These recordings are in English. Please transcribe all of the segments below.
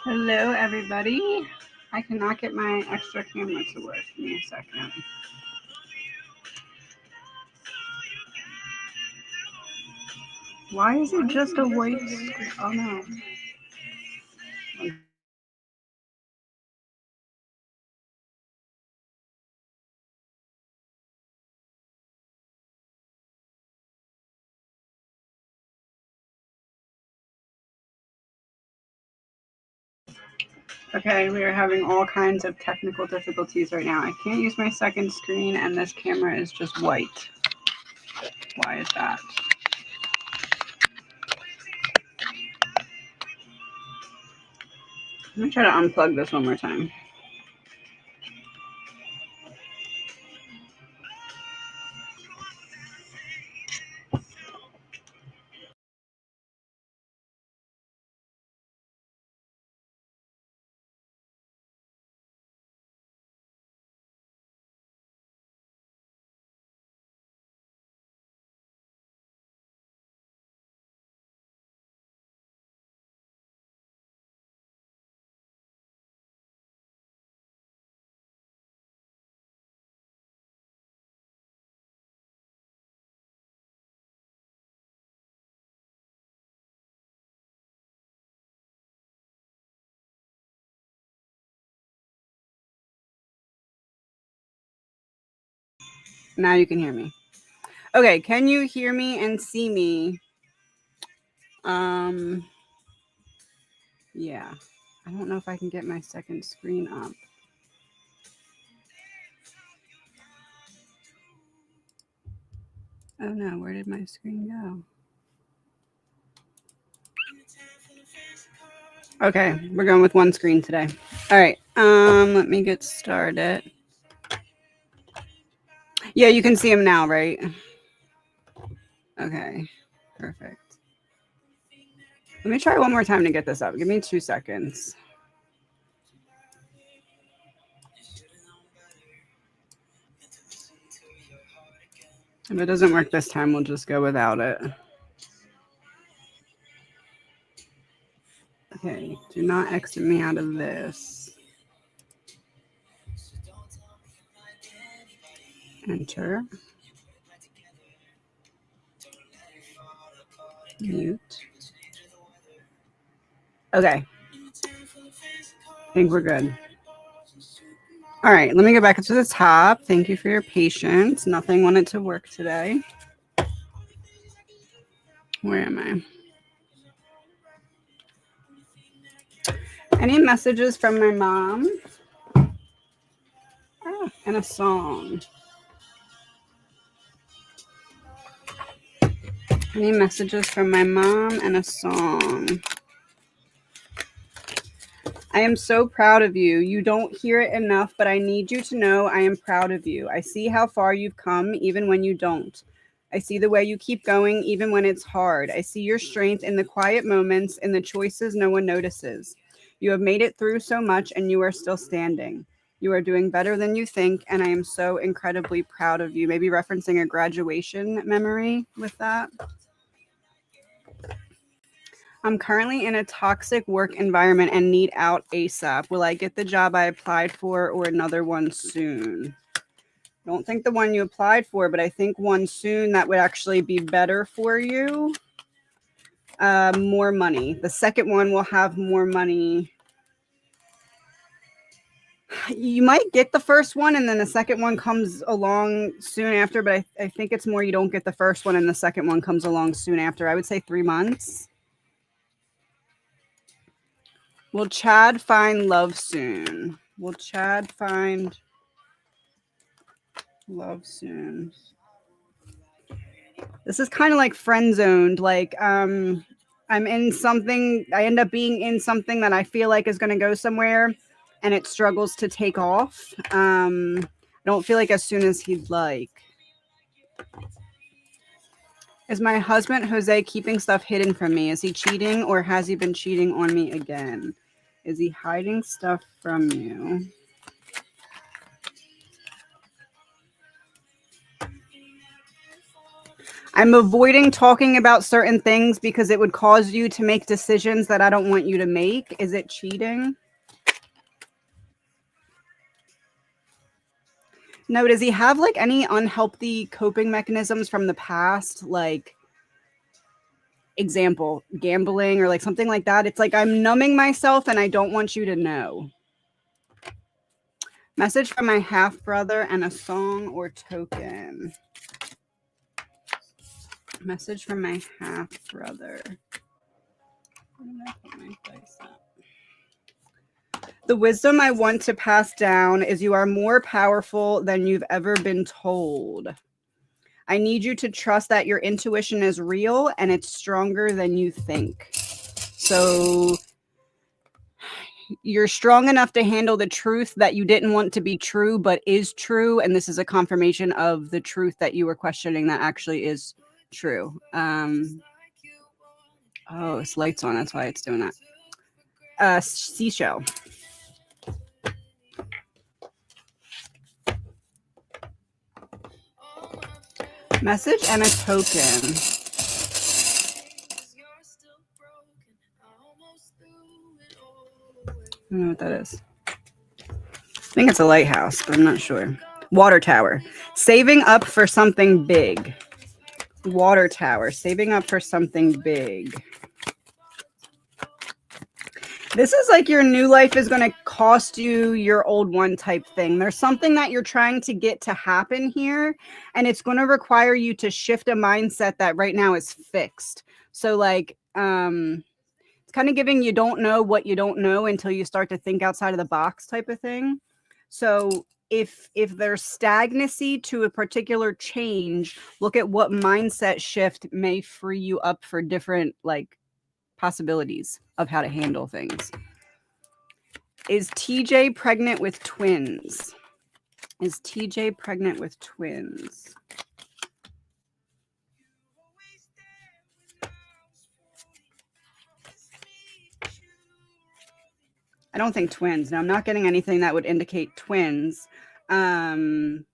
Hello, everybody. I cannot get my extra camera to work. Give me a second. Why is it just a white screen? Oh no. Okay, we are having all kinds of technical difficulties right now. I can't use my second screen, and this camera is just white. Why is that? Let me try to unplug this one more time. Now you can hear me. Okay, can you hear me and see me? Yeah. I don't know if I can get my second screen up. Oh no, where did my screen go? Okay, we're going with one screen today. All right, let me get started. Yeah, you can see him now, right? Okay, perfect. Let me try one more time to get this up. Give me 2 seconds. If it doesn't work this time, we'll just go without it. Okay, do not exit me out of this. Enter. Mute. Okay. I think we're good. All right, let me go back to the top. Thank you for your patience. Nothing wanted to work today. Where am I? Any messages from my mom? And a song. Any messages from my mom and a song. I am so proud of you. You don't hear it enough, but I need you to know I am proud of you. I see how far you've come, even when you don't. I see the way you keep going, even when it's hard. I see your strength in the quiet moments, in the choices no one notices. You have made it through so much, and you are still standing. You are doing better than you think, and I am so incredibly proud of you. Maybe referencing a graduation memory with that. I'm currently in a toxic work environment and need out ASAP. Will I get the job I applied for or another one soon? I don't think the one you applied for, but I think one soon that would actually be better for you. More money. The second one will have more money. You might get the first one and then the second one comes along soon after, but I think it's more you don't get the first one and the second one comes along soon after. I would say 3 months. Will Chad find love soon? Will Chad find love soon? This is kind of like friend zoned. Like, I'm in something, I end up being in something that I feel like is going to go somewhere and it struggles to take off. I don't feel like as soon as he'd like. Is my husband Jose keeping stuff hidden from me? Is he cheating or has he been cheating on me again? Is he hiding stuff from you? I'm avoiding talking about certain things because it would cause you to make decisions that I don't want you to make. Is it cheating? No, does he have like any unhealthy coping mechanisms from the past? Like, example, gambling or like something like that. It's like I'm numbing myself and I don't want you to know. Message from my half brother and a song or token. Message from my half brother. Where did I put my dice at? The wisdom I want to pass down is you are more powerful than you've ever been told. I need you to trust that your intuition is real and it's stronger than you think. So you're strong enough to handle the truth that you didn't want to be true, but is true. And this is a confirmation of the truth that you were questioning that actually is true. Oh, it's lights on. That's why it's doing that. Seashell. Message and a token. I don't know what that is. I think it's a lighthouse, but I'm not sure. Water tower. Saving up for something big. Water tower. Saving up for something big. This is like your new life is going to cost you your old one type thing. There's something that you're trying to get to happen here, and it's going to require you to shift a mindset that right now is fixed. So like, it's kind of giving you don't know what you don't know until you start to think outside of the box type of thing. So if there's stagnancy to a particular change, look at what mindset shift may free you up for different like possibilities of how to handle things. Is TJ pregnant with twins? Is TJ pregnant with twins? I don't think twins. No, I'm not getting anything that would indicate twins. I'm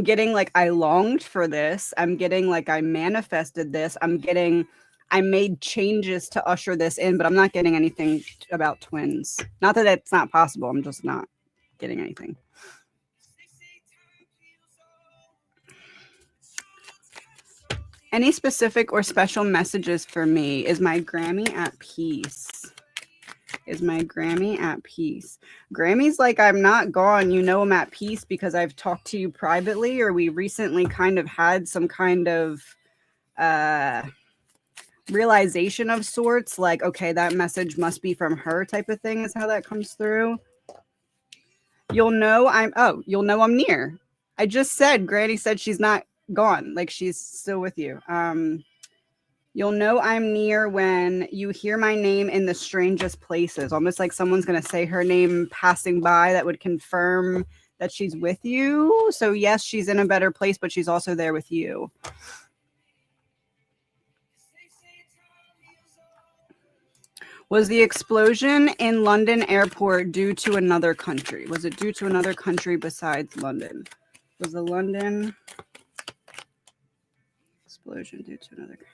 getting like I longed for this. I'm getting like I manifested this. I'm getting I made changes to usher this in, but I'm not getting anything about twins. Not that it's not possible. I'm just not getting anything. Any specific or special messages for me? Is my Grammy at peace? Is my Grammy at peace? Grammy's like, I'm not gone. You know I'm at peace because I've talked to you privately, or we recently kind of had some kind of realization of sorts. Like, okay, that message must be from her type of thing is how that comes through. You'll know I'm near. I just said, Granny said she's not gone. Like she's still with you. You'll know I'm near when you hear my name in the strangest places, almost like someone's going to say her name passing by that would confirm that she's with you. So yes, she's in a better place, but she's also there with you. Was the explosion in London airport due to another country? Was it due to another country besides London? Was the London explosion due to another country?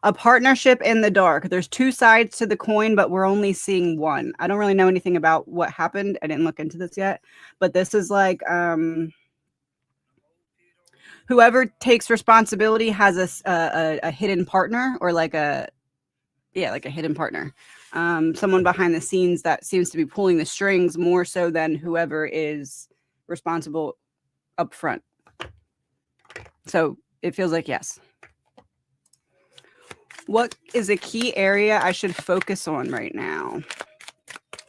A partnership in the dark. There's two sides to the coin, but we're only seeing one. I don't really know anything about what happened. I didn't look into this yet, but this is like whoever takes responsibility has a hidden partner, or like a hidden partner. Someone behind the scenes that seems to be pulling the strings more so than whoever is responsible up front. So it feels like yes. What is a key area I should focus on right now?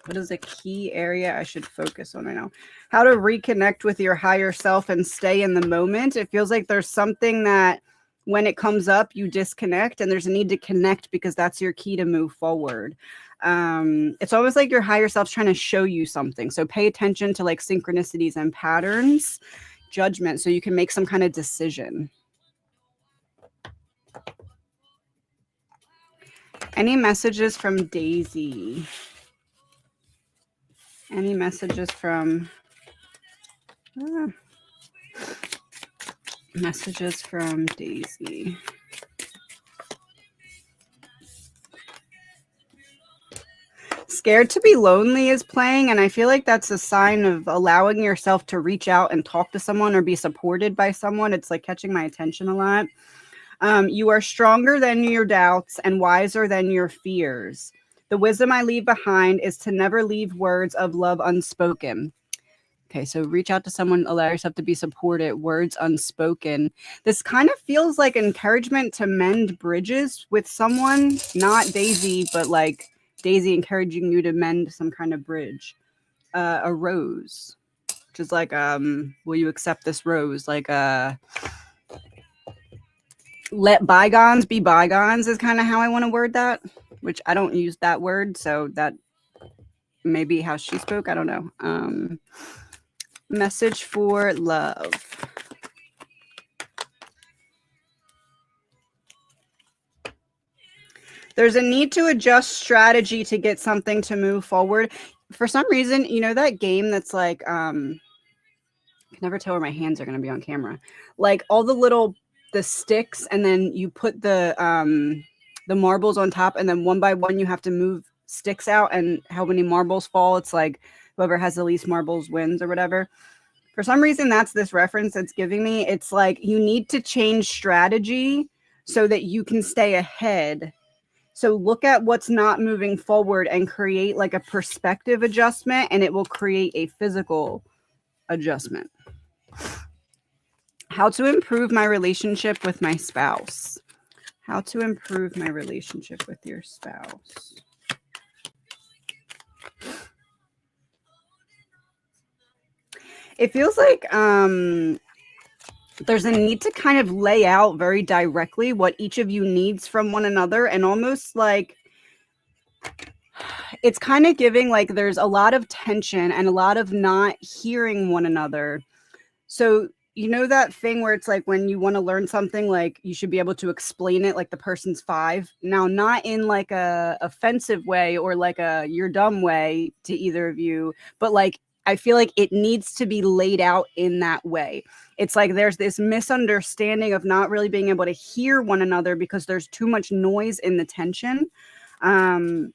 What is a key area I should focus on right now? How to reconnect with your higher self and stay in the moment. It feels like there's something that when it comes up, you disconnect, and there's a need to connect because that's your key to move forward. It's almost like your higher self's trying to show you something. So pay attention to like synchronicities and patterns, judgment, so you can make some kind of decision. Any messages from Daisy? Any messages from Messages from Daisy. Scared to be lonely is playing, and I feel like that's a sign of allowing yourself to reach out and talk to someone or be supported by someone. It's like catching my attention a lot. You are stronger than your doubts and wiser than your fears. The wisdom I leave behind is to never leave words of love unspoken. Okay, so reach out to someone, allow yourself to be supported, words unspoken. This kind of feels like encouragement to mend bridges with someone, not Daisy, but like Daisy encouraging you to mend some kind of bridge. A rose, which is like, will you accept this rose? Like, let bygones be bygones is kind of how I want to word that, which I don't use that word, so that may be how she spoke. I don't know. Message for love. There's a need to adjust strategy to get something to move forward. For some reason, you know that game that's like, I can never tell where my hands are going to be on camera. Like all the sticks, and then you put the marbles on top, and then one by one you have to move sticks out, and how many marbles fall. It's like whoever has the least marbles wins or whatever. For some reason, that's this reference it's giving me. It's like you need to change strategy so that you can stay ahead. So look at what's not moving forward and create like a perspective adjustment, and it will create a physical adjustment. How to improve my relationship with my spouse. How to improve my relationship with your spouse. It feels like there's a need to kind of lay out very directly what each of you needs from one another, and almost like it's kind of giving like there's a lot of tension and a lot of not hearing one another. So you know that thing where it's like when you want to learn something, like you should be able to explain it like the person's 5. Now, not in like a offensive way or like a you're dumb way to either of you, but like I feel like it needs to be laid out in that way. It's like there's this misunderstanding of not really being able to hear one another because there's too much noise in the tension. And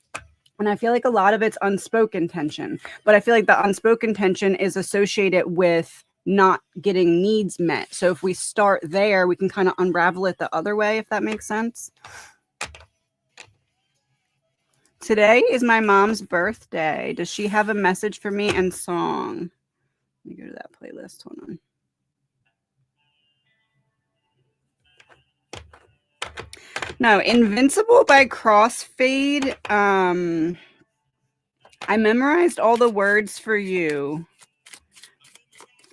I feel like a lot of it's unspoken tension, but I feel like the unspoken tension is associated with not getting needs met. So if we start there, we can kind of unravel it the other way, if that makes sense. Today is my mom's birthday. Does she have a message for me and song? Let me go to that playlist. Hold on. No, Invincible by Crossfade. I memorized all the words for you.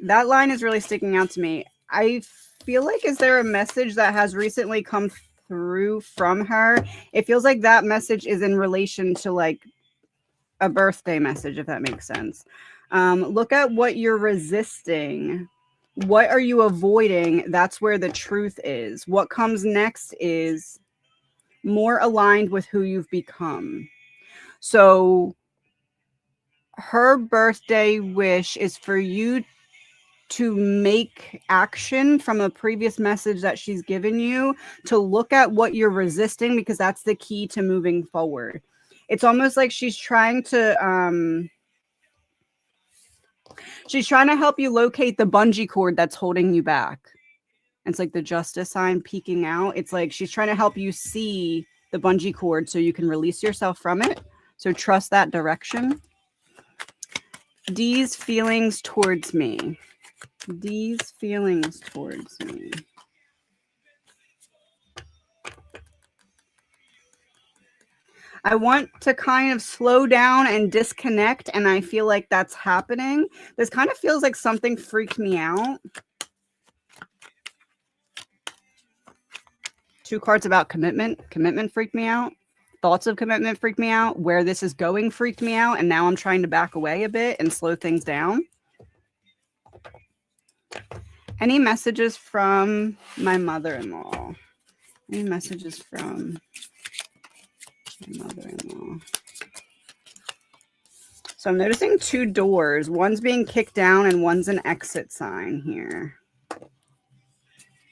That line is really sticking out to me. I feel like, is there a message that has recently come through from her? It feels like that message is in relation to like a birthday message, if that makes sense. Look at what you're resisting. What are you avoiding? That's where the truth is. What comes next is more aligned with who you've become. So her birthday wish is for you to make action from a previous message that she's given you, to look at what you're resisting, because that's the key to moving forward. It's almost like she's trying to help you locate the bungee cord that's holding you back. It's like the justice sign peeking out. It's like she's trying to help you see the bungee cord so you can release yourself from it. So trust that direction. These feelings towards me. These feelings towards me. I want to kind of slow down and disconnect, and I feel like that's happening. This kind of feels like something freaked me out. 2 cards about commitment. Commitment freaked me out. Thoughts of commitment freaked me out. Where this is going freaked me out, and now I'm trying to back away a bit and slow things down. Any messages from my mother-in-law? Any messages from my mother-in-law? So I'm noticing 2 doors. One's being kicked down and one's an exit sign here.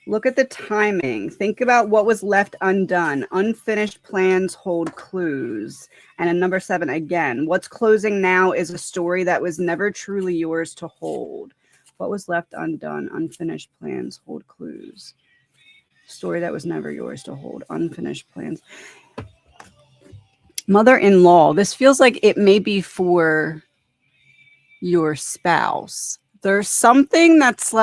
Look at the timing. Think about what was left undone. Unfinished plans hold clues. And in number 7, again, what's closing now is a story that was never truly yours to hold. What was left undone? Unfinished plans hold clues. Story that was never yours to hold. Unfinished plans. Mother-in-law. This feels like it may be for your spouse. There's something that's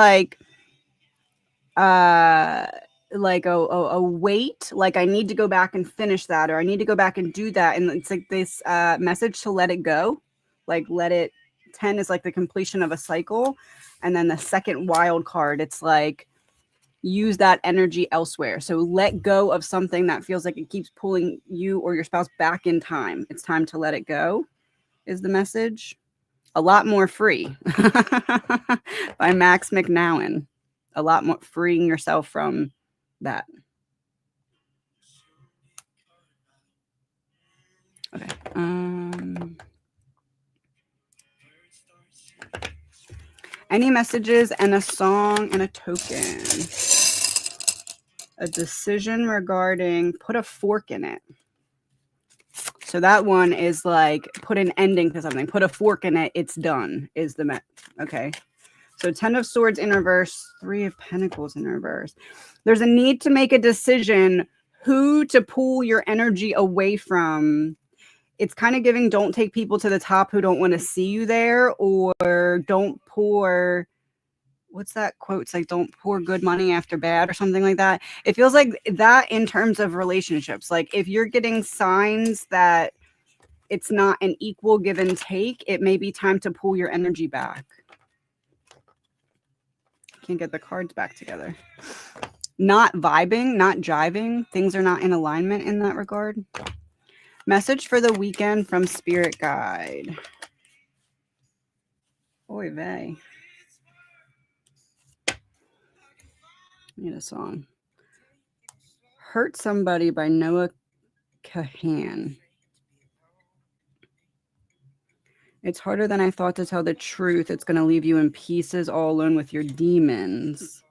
uh like a weight, like I need to go back and finish that, or I need to go back and do that, and it's like this message to let it go, like let it. 10 is like the completion of a cycle, and then the second wild card, it's like use that energy elsewhere. So let go of something that feels like it keeps pulling you or your spouse back in time. It's time to let it go is the message. A Lot More Free by Max McNowan. A lot more, freeing yourself from that. Okay. Any messages and a song and a token. A decision regarding put a fork in it. So that one is like put an ending to something. Put a fork in it. It's done is the okay. So 10 of Swords in reverse, 3 of Pentacles in reverse. There's a need to make a decision who to pull your energy away from. It's kind of giving don't take people to the top who don't want to see you there, or don't pour, what's that quote? It's like don't pour good money after bad or something like that. It feels like that in terms of relationships. Like if you're getting signs that it's not an equal give and take, it may be time to pull your energy back. Can't get the cards back together. Not vibing, not jiving. Things are not in alignment in that regard. Message for the weekend from Spirit Guide. Oy vey. Need a song. Hurt Somebody by Noah Kahan. It's harder than I thought to tell the truth. It's going to leave you in pieces all alone with your demons.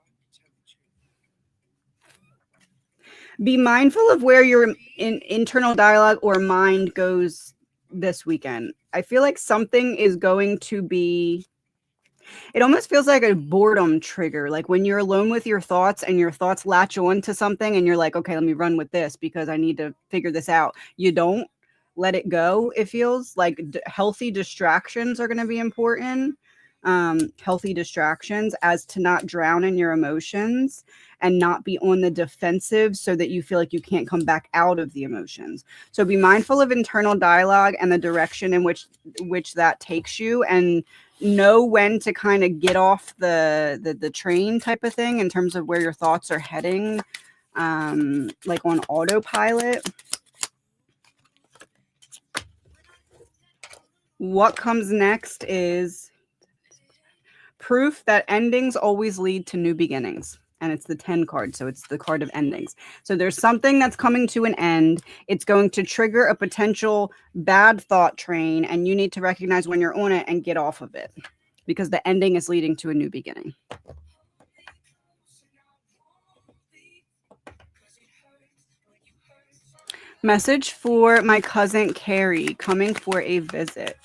Be mindful of where your internal dialogue or mind goes this weekend. I feel like something is going to be, it almost feels like a boredom trigger. Like when you're alone with your thoughts and your thoughts latch on to something and you're like, okay, let me run with this because I need to figure this out. You don't let it go. It feels like healthy distractions are going to be important. Healthy distractions as to not drown in your emotions and not be on the defensive so that you feel like you can't come back out of the emotions. So be mindful of internal dialogue and the direction in which that takes you, and know when to kind of get off the train type of thing in terms of where your thoughts are heading, like on autopilot. What comes next is proof that endings always lead to new beginnings. And it's the 10 card, so it's the card of endings. So there's something that's coming to an end. It's going to trigger a potential bad thought train, and you need to recognize when you're on it and get off of it, because the ending is leading to a new beginning. Message for my cousin Carrie, coming for a visit.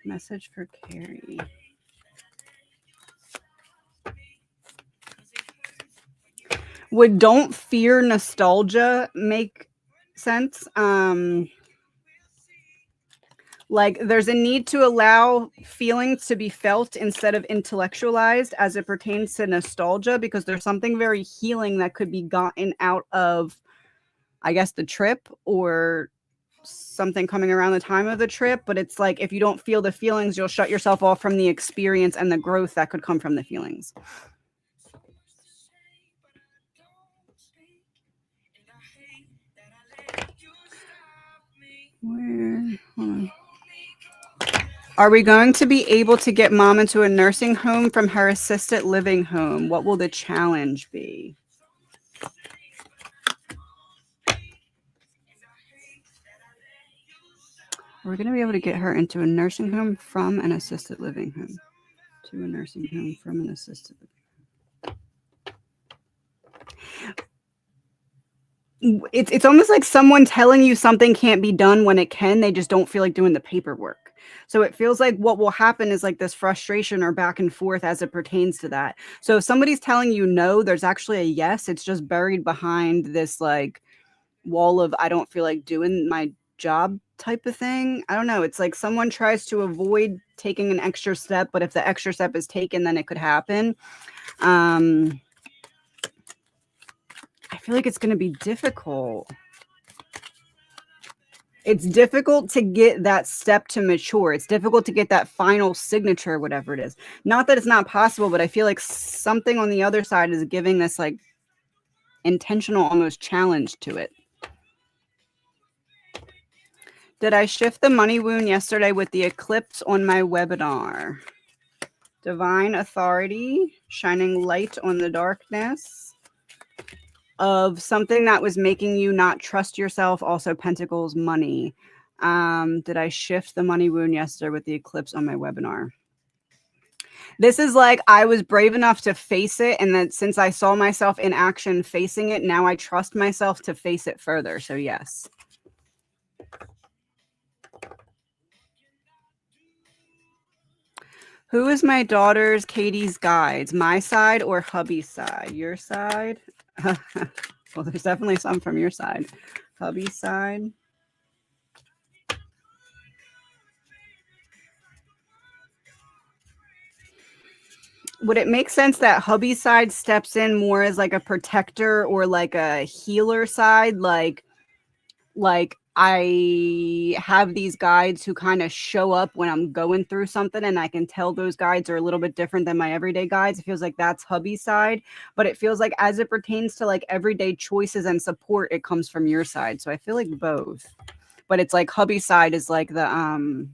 Message for Carrie. Would don't fear nostalgia make sense? Like there's a need to allow feelings to be felt instead of intellectualized as it pertains to nostalgia, because there's something very healing that could be gotten out of, I guess, the trip or something coming around the time of the trip. But it's like if you don't feel the feelings, you'll shut yourself off from the experience and the growth that could come from the feelings. Where? Hold on. Are we going to be able to get mom into a nursing home from her assisted living home? What will the challenge be? Are we going to be able to get her into a nursing home from an assisted living home? To a nursing home from an assisted living home. It's almost like someone telling you something can't be done when it can. They just don't feel like doing the paperwork. So it feels like what will happen is like this frustration or back and forth as it pertains to that. So if somebody's telling you no, there's actually a yes. It's just buried behind this like wall of I don't feel like doing my job type of thing. I don't know. It's like someone tries to avoid taking an extra step, but if the extra step is taken, then it could happen. I feel like it's going to be difficult. It's difficult to get that step to mature. It's difficult to get that final signature, whatever it is. Not that it's not possible, but I feel like something on the other side is giving this like intentional almost challenge to it. Did I shift the money wound yesterday with the eclipse on my webinar? Divine authority, shining light on the darkness of something that was making you not trust yourself. Also Pentacles, money. Did I shift the money wound yesterday with the eclipse on my webinar? This is like I was brave enough to face it. And then since I saw myself in action facing it, now I trust myself to face it further. So yes. Who is my daughter's Katie's guides? My side or hubby's side? Your side? Well, there's definitely some from your side. Hubby's side. Would it make sense that hubby side steps in more as like a protector or like a healer side? Like I have these guides who kind of show up when I'm going through something, and I can tell those guides are a little bit different than my everyday guides. It feels like that's hubby side, but it feels like as it pertains to like everyday choices and support, it comes from your side. So I feel like both, but it's like hubby side is like the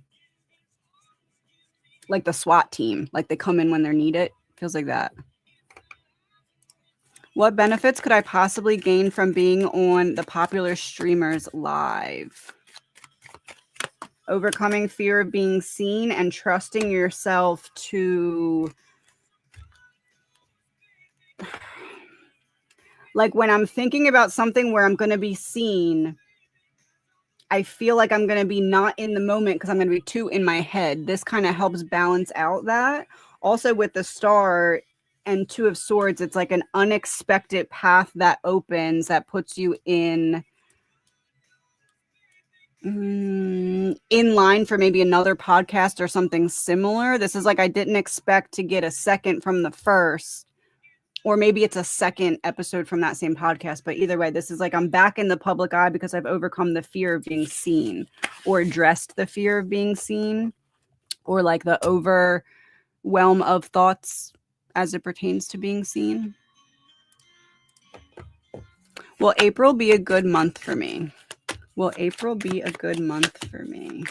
SWAT team, like they come in when they're needed. Feels like that. What benefits could I possibly gain from being on the popular streamers live? Overcoming fear of being seen and trusting yourself to, like when I'm thinking about something where I'm going to be seen, I feel like I'm going to be not in the moment because I'm going to be too in my head. This kind of helps balance out that. Also with the star and Two of Swords, it's like an unexpected path that opens that puts you in line for maybe another podcast or something similar. This is like I didn't expect to get a second from the first, or maybe it's a second episode from that same podcast. But either way, this is like I'm back in the public eye because I've overcome the fear of being seen or addressed the fear of being seen or like the overwhelm of thoughts as it pertains to being seen. Will April be a good month for me? Will April be a good month for me?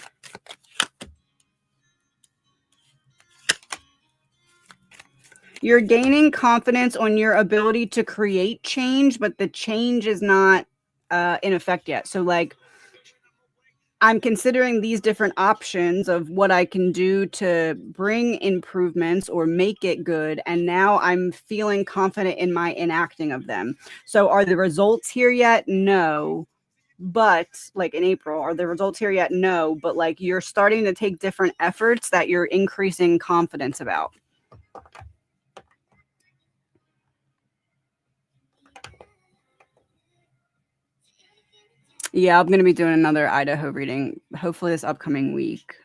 You're gaining confidence on your ability to create change, but the change is not in effect yet. So like I'm considering these different options of what I can do to bring improvements or make it good. And now I'm feeling confident in my enacting of them. So are the results here yet? No. But like in April, are the results here yet? No. But like you're starting to take different efforts that you're increasing confidence about. Yeah, I'm going to be doing another Idaho reading, hopefully this upcoming week.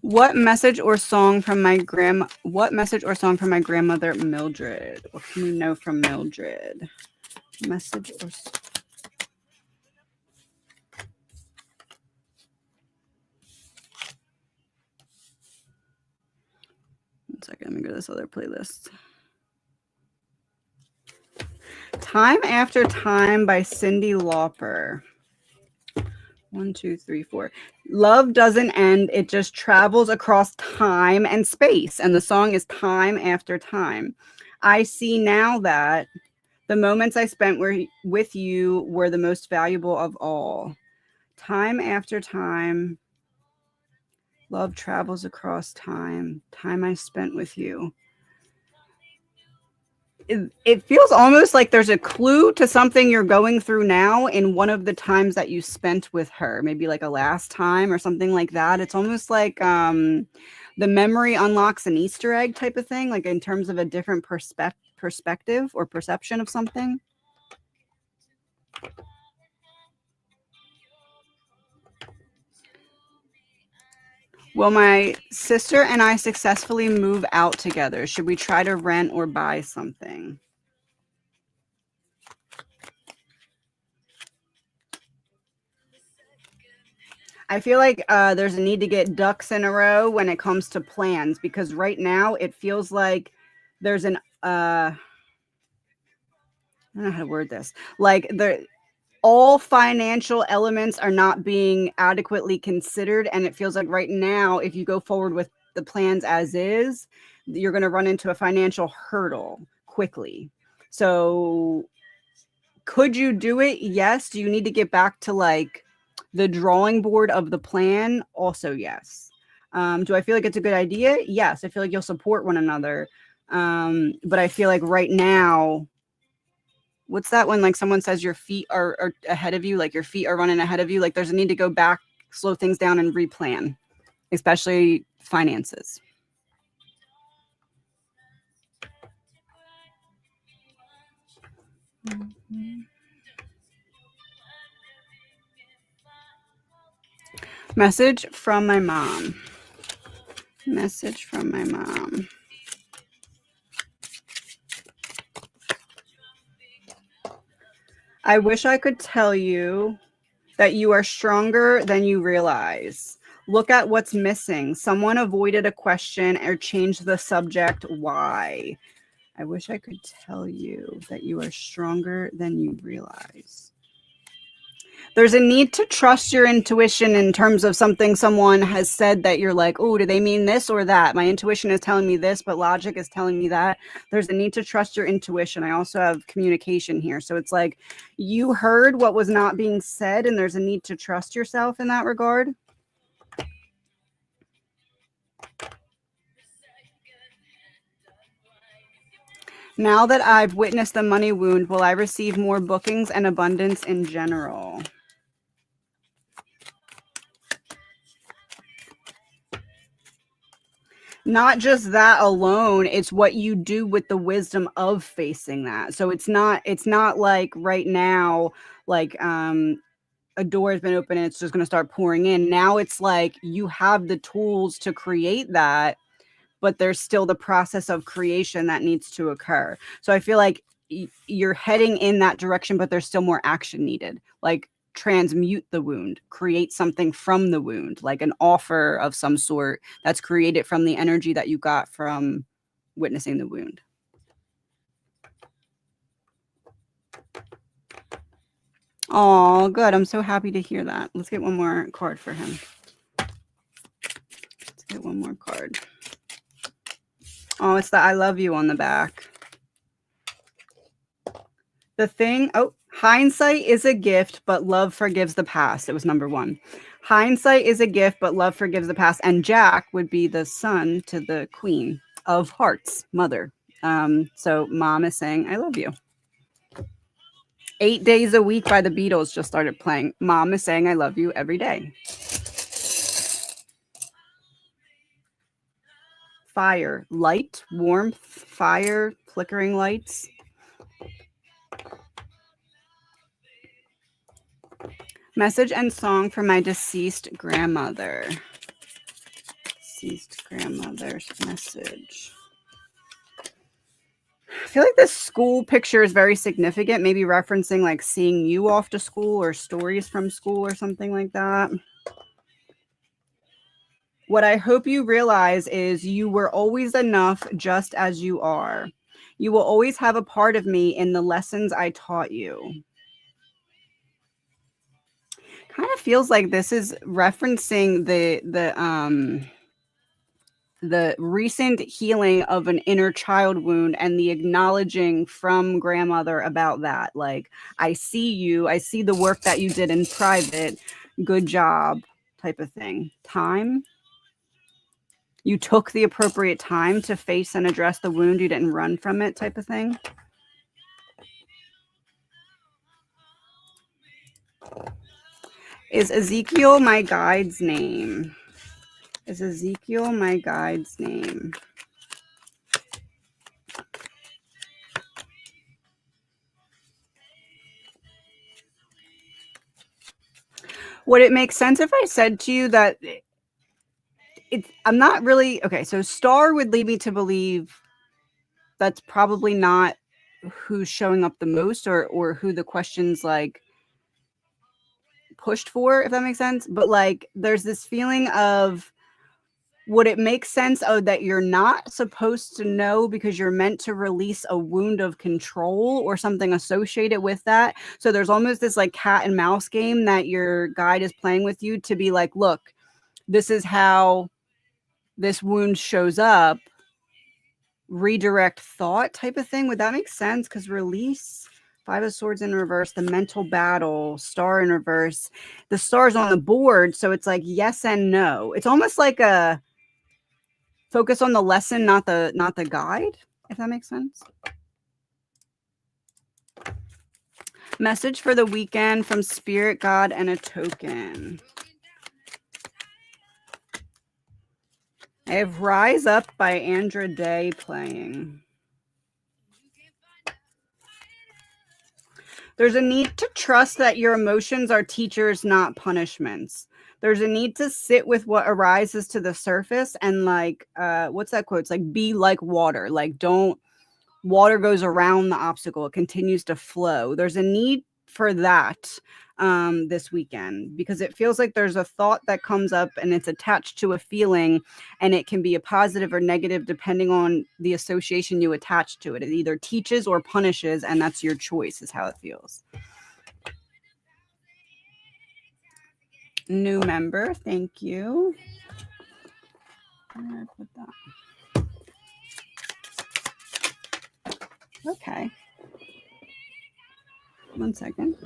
What message or song from my grandmother Mildred? What can we know from Mildred? Message or 1 second, let me go to this other playlist. Time After Time by Cyndi Lauper. 1, 2, 3, 4. Love doesn't end. It just travels across time and space. And the song is Time After Time. I see now that the moments I spent with you were the most valuable of all. Time after time. Love travels across time. Time I spent with you. It feels almost like there's a clue to something you're going through now in one of the times that you spent with her, maybe like a last time or something like that. It's almost like the memory unlocks an Easter egg type of thing, like in terms of a different perspective or perception of something. Will my sister and I successfully move out together? Should we try to rent or buy something? I feel like there's a need to get ducks in a row when it comes to plans because right now it feels like there's an I don't know how to word this. Like all financial elements are not being adequately considered, and it feels like right now, if you go forward with the plans as is, you're going to run into a financial hurdle quickly. So could you do it? Yes. Do you need to get back to like the drawing board of the plan? Also, yes. Do I feel like it's a good idea? Yes. I feel like you'll support one another. But I feel like right now, what's that when like someone says your feet are ahead of you, like your feet are running ahead of you? Like there's a need to go back, slow things down, and replan, especially finances. Message from my mom. Message from my mom. I wish I could tell you that you are stronger than you realize. Look at what's missing. Someone avoided a question or changed the subject. Why? I wish I could tell you that you are stronger than you realize. There's a need to trust your intuition in terms of something someone has said that you're like, oh, do they mean this or that? My intuition is telling me this, but logic is telling me that. There's a need to trust your intuition. I also have communication here. So it's like you heard what was not being said, and there's a need to trust yourself in that regard. Now that I've witnessed the money wound, will I receive more bookings and abundance in general? Not just that alone, it's what you do with the wisdom of facing that. So it's not like right now, like a door has been open and it's just going to start pouring in. Now it's like you have the tools to create that, but there's still the process of creation that needs to occur. So I feel like you're heading in that direction, but there's still more action needed. Like transmute the wound, create something from the wound, like an offer of some sort that's created from the energy that you got from witnessing the wound. Oh, good. I'm so happy to hear that. Let's get one more card for him. Let's get one more card. Oh, it's the I love you on the back. The thing, oh, hindsight is a gift, but love forgives the past. It was number one. Hindsight is a gift, but love forgives the past. And Jack would be the son to the queen of hearts, mother. So mom is saying, I love you. 8 days a week by the Beatles just started playing. Mom is saying, I love you every day. Fire, light, warmth, fire, flickering lights. Message and song for my deceased grandmother. Deceased grandmother's message. I feel like this school picture is very significant, maybe referencing like seeing you off to school or stories from school or something like that. What I hope you realize is you were always enough just as you are. You will always have a part of me in the lessons I taught you. Kind of feels like this is referencing the recent healing of an inner child wound and the acknowledging from grandmother about that. Like, I see you, I see the work that you did in private. Good job, type of thing. Time. You took the appropriate time to face and address the wound. You didn't run from it, type of thing. Is Ezekiel my guide's name? Is Ezekiel my guide's name? Would it make sense if I said to you that I'm not really okay? So star would lead me to believe that's probably not who's showing up the most, or who the questions like pushed for, if that makes sense. But like, there's this feeling of, would it make sense that you're not supposed to know because you're meant to release a wound of control or something associated with that? So there's almost this like cat and mouse game that your guide is playing with you to be like, look, this is how this wound shows up. Redirect thought type of thing. Would that make sense? Because release, 5 of Swords in reverse, the mental battle, star in reverse. The star's on the board, so it's like yes and no. It's almost like a focus on the lesson, not the guide, if that makes sense. Message for the weekend from Spirit, God, and a token. I have Rise Up by Andra Day playing. There's a need to trust that your emotions are teachers, not punishments. There's a need to sit with what arises to the surface and like, what's that quote? It's like, be like water. Like, don't, water goes around the obstacle. It continues to flow. There's a need for that this weekend, because it feels like there's a thought that comes up and it's attached to a feeling, and it can be a positive or negative depending on the association you attach to it. It either teaches or punishes, and that's your choice, is how it feels. New member, thank you. Where did I put that? Okay. 1 second.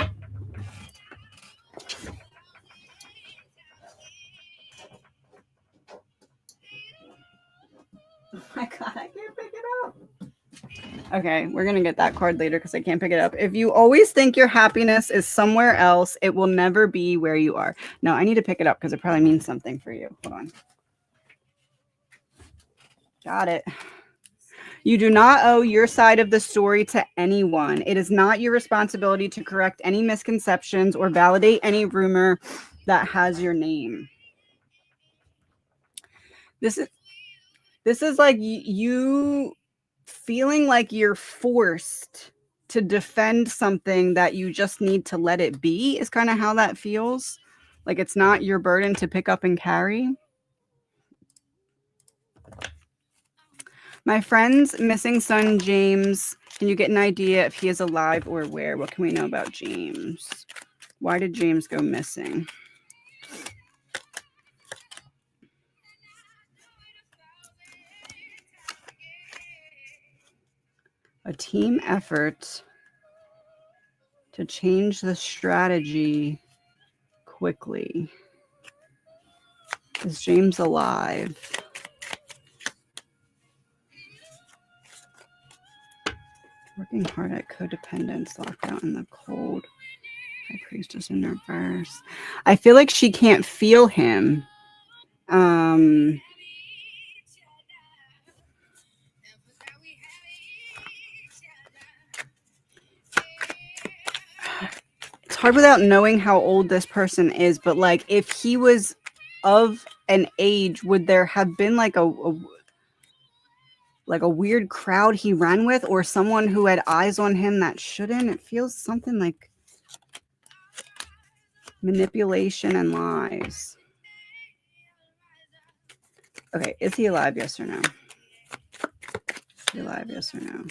Oh my God, I can't pick it up. Okay, we're going to get that card later because I can't pick it up. If you always think your happiness is somewhere else, it will never be where you are. No, I need to pick it up because it probably means something for you. Hold on. Got it. You do not owe your side of the story to anyone. It is not your responsibility to correct any misconceptions or validate any rumor that has your name. This is like you feeling like you're forced to defend something that you just need to let it be, is kind of how that feels. Like it's not your burden to pick up and carry. My friend's missing son, James. Can you get an idea if he is alive or where? What can we know about James? Why did James go missing? A team effort to change the strategy quickly. Is James alive? Working hard at codependence, locked out in the cold. High Priestess in reverse. I feel like she can't feel him. It's hard without knowing how old this person is, but like if he was of an age, would there have been like a weird crowd he ran with, or someone who had eyes on him that shouldn't? It feels something like manipulation and lies. Okay, is he alive? Yes or no? Is he alive? Yes or no?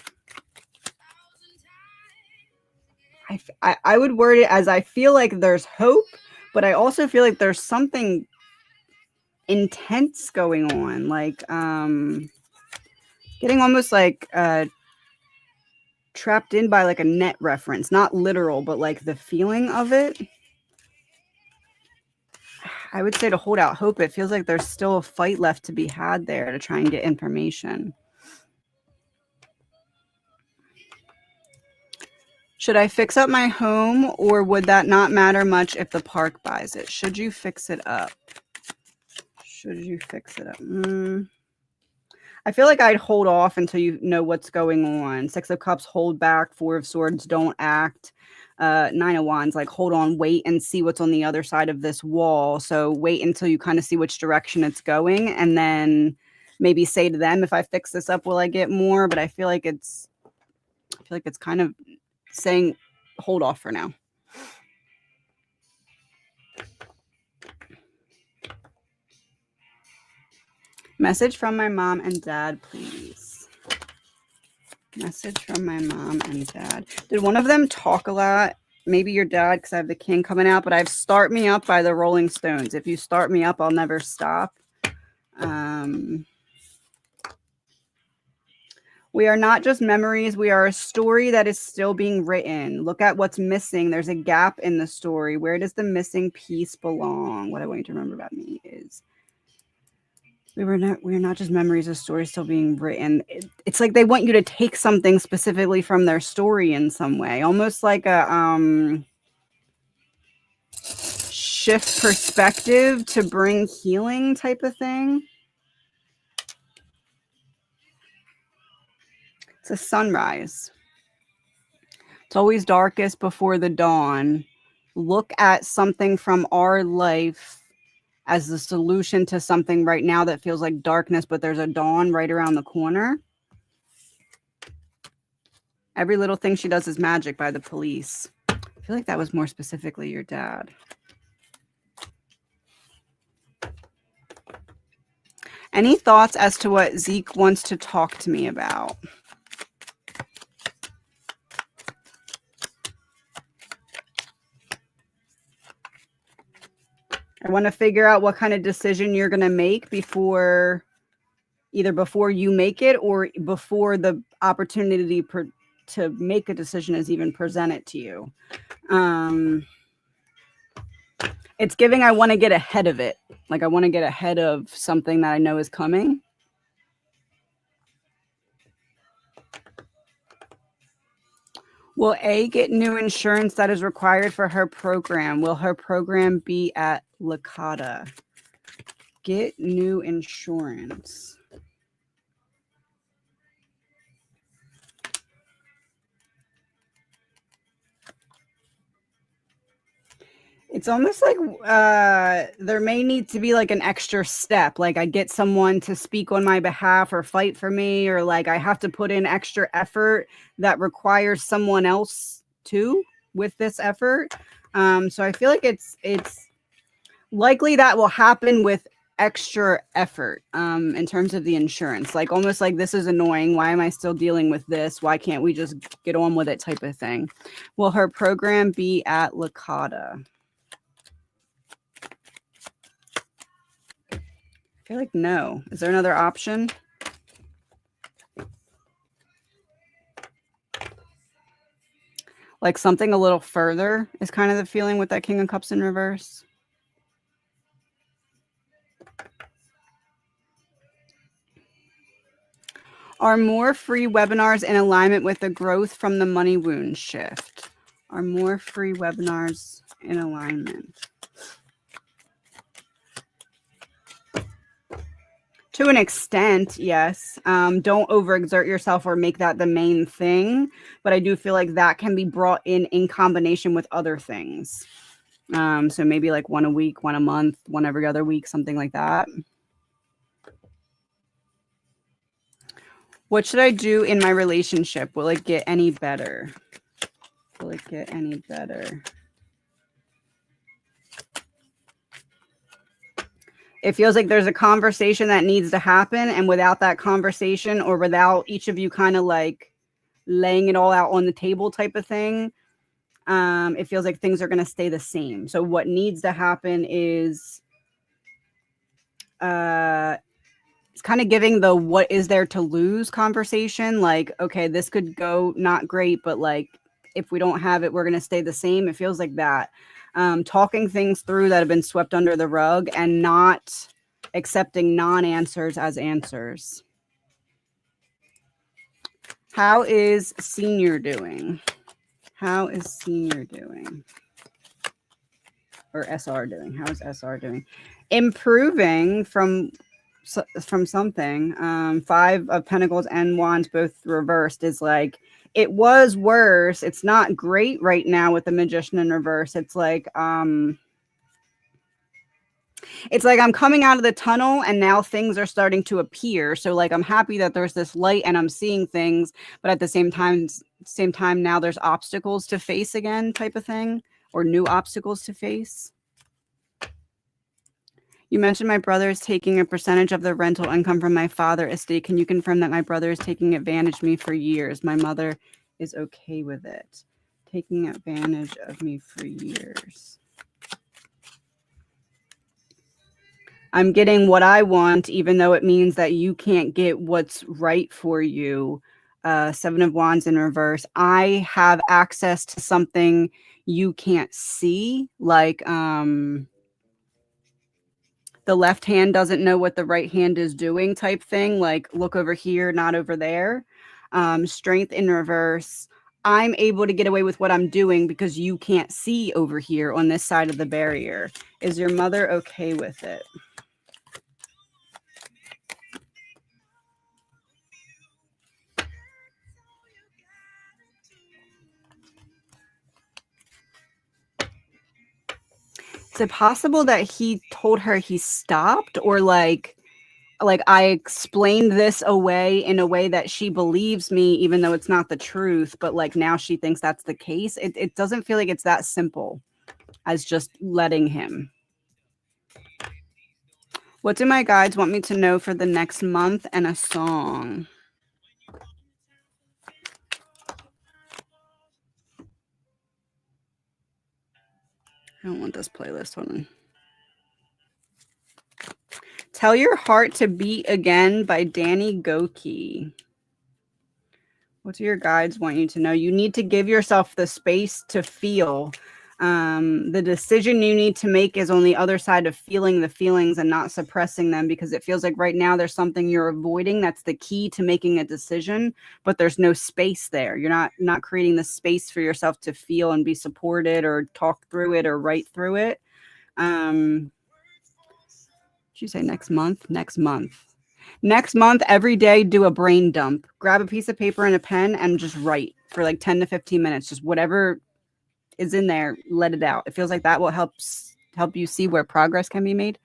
I would word it as I feel like there's hope, but I also feel like there's something intense going on, like getting almost like trapped in by like a net reference, not literal, but like the feeling of it. I would say to hold out hope. It feels like there's still a fight left to be had there to try and get information. Should I fix up my home, or would that not matter much if the park buys it? Should you fix it up? Should you fix it up? I feel like I'd hold off until you know what's going on. 6 of Cups, hold back. 4 of Swords, don't act. 9 of Wands, like hold on, wait and see what's on the other side of this wall. So wait until you kind of see which direction it's going, and then maybe say to them, if I fix this up, will I get more? But I feel like it's kind of saying hold off for now. Message from my mom and dad, please. Message from my mom and dad. Did one of them talk a lot? Maybe your dad, because I have the King coming out, but I have Start Me Up by the Rolling Stones. If you start me up, I'll never stop. We are not just memories. We are a story that is still being written. Look at what's missing. There's a gap in the story. Where does the missing piece belong? What I want you to remember about me is we are not just memories. A story still being written. It's like they want you to take something specifically from their story in some way, almost like a shift perspective to bring healing type of thing. It's a sunrise. It's always darkest before the dawn. Look at something from our life as the solution to something right now that feels like darkness, but there's a dawn right around the corner. Every little thing she does is magic by the Police. I feel like that was more specifically your dad. Any thoughts as to what Zeke wants to talk to me about? I want to figure out what kind of decision you're going to make before you make it or before the opportunity to make a decision is even presented to you. It's giving I want to get ahead of it. Like I want to get ahead of something that I know is coming. Will A get new insurance that is required for her program? Will her program be at Licata? Get new insurance. It's almost like there may need to be like an extra step. Like I get someone to speak on my behalf or fight for me, or like I have to put in extra effort that requires someone else too with this effort. So I feel like it's likely that will happen with extra effort in terms of the insurance. Like almost like this is annoying. Why am I still dealing with this? Why can't we just get on with it type of thing? Will her program be at Licata? I feel like no. Is there another option? Like something a little further is kind of the feeling with that King of Cups in reverse. Are more free webinars in alignment with the growth from the money wound shift? Are more free webinars in alignment? To an extent, yes. Don't overexert yourself or make that the main thing. But I do feel like that can be brought in combination with other things. So maybe like one a week, one a month, one every other week, something like that. What should I do in my relationship? Will it get any better? Will it get any better? It feels like there's a conversation that needs to happen. And without that conversation or without each of you kind of like laying it all out on the table type of thing, it feels like things are going to stay the same. So what needs to happen is it's kind of giving the what is there to lose conversation. Like, okay, this could go not great, but like if we don't have it, we're going to stay the same. It feels like that. talking things through that have been swept under the rug and not accepting non-answers as answers. How is senior doing? How is senior doing? Or SR doing? How is SR doing? Improving from something. Five of Pentacles and Wands both reversed is like, it was worse. It's not great right now with the Magician in reverse. It's like I'm coming out of the tunnel and now things are starting to appear. So like I'm happy that there's this light and I'm seeing things, but at the same time now there's obstacles to face again, type of thing, or new obstacles to face. You mentioned my brother is taking a percentage of the rental income from my father estate. Can you confirm that my brother is taking advantage of me for years? My mother is okay with it. Taking advantage of me for years. I'm getting what I want, even though it means that you can't get what's right for you. Seven of Wands in reverse. I have access to something you can't see, like the left hand doesn't know what the right hand is doing type thing, like look over here, not over there. Strength in reverse. I'm able to get away with what I'm doing because you can't see over here on this side of the barrier. Is your mother okay with it? Is it possible that he told her he stopped, or like I explained this away in a way that she believes me, even though it's not the truth, but like now she thinks that's the case? It doesn't feel like it's that simple as just letting him. What do my guides want me to know for the next month, and a song? I don't want this playlist. Hold on. Tell Your Heart to Beat Again by Danny Goki. What do your guides want you to know? You need to give yourself the space to feel. The decision you need to make is on the other side of feeling the feelings and not suppressing them, because it feels like right now there's something you're avoiding that's the key to making a decision, but there's no space there. You're not creating the space for yourself to feel and be supported or talk through it or write through it. Did you say next month? Next month, every day, do a brain dump. Grab a piece of paper and a pen and just write for like 10 to 15 minutes. Just whatever is in there, let it out. It feels like that will help you see where progress can be made.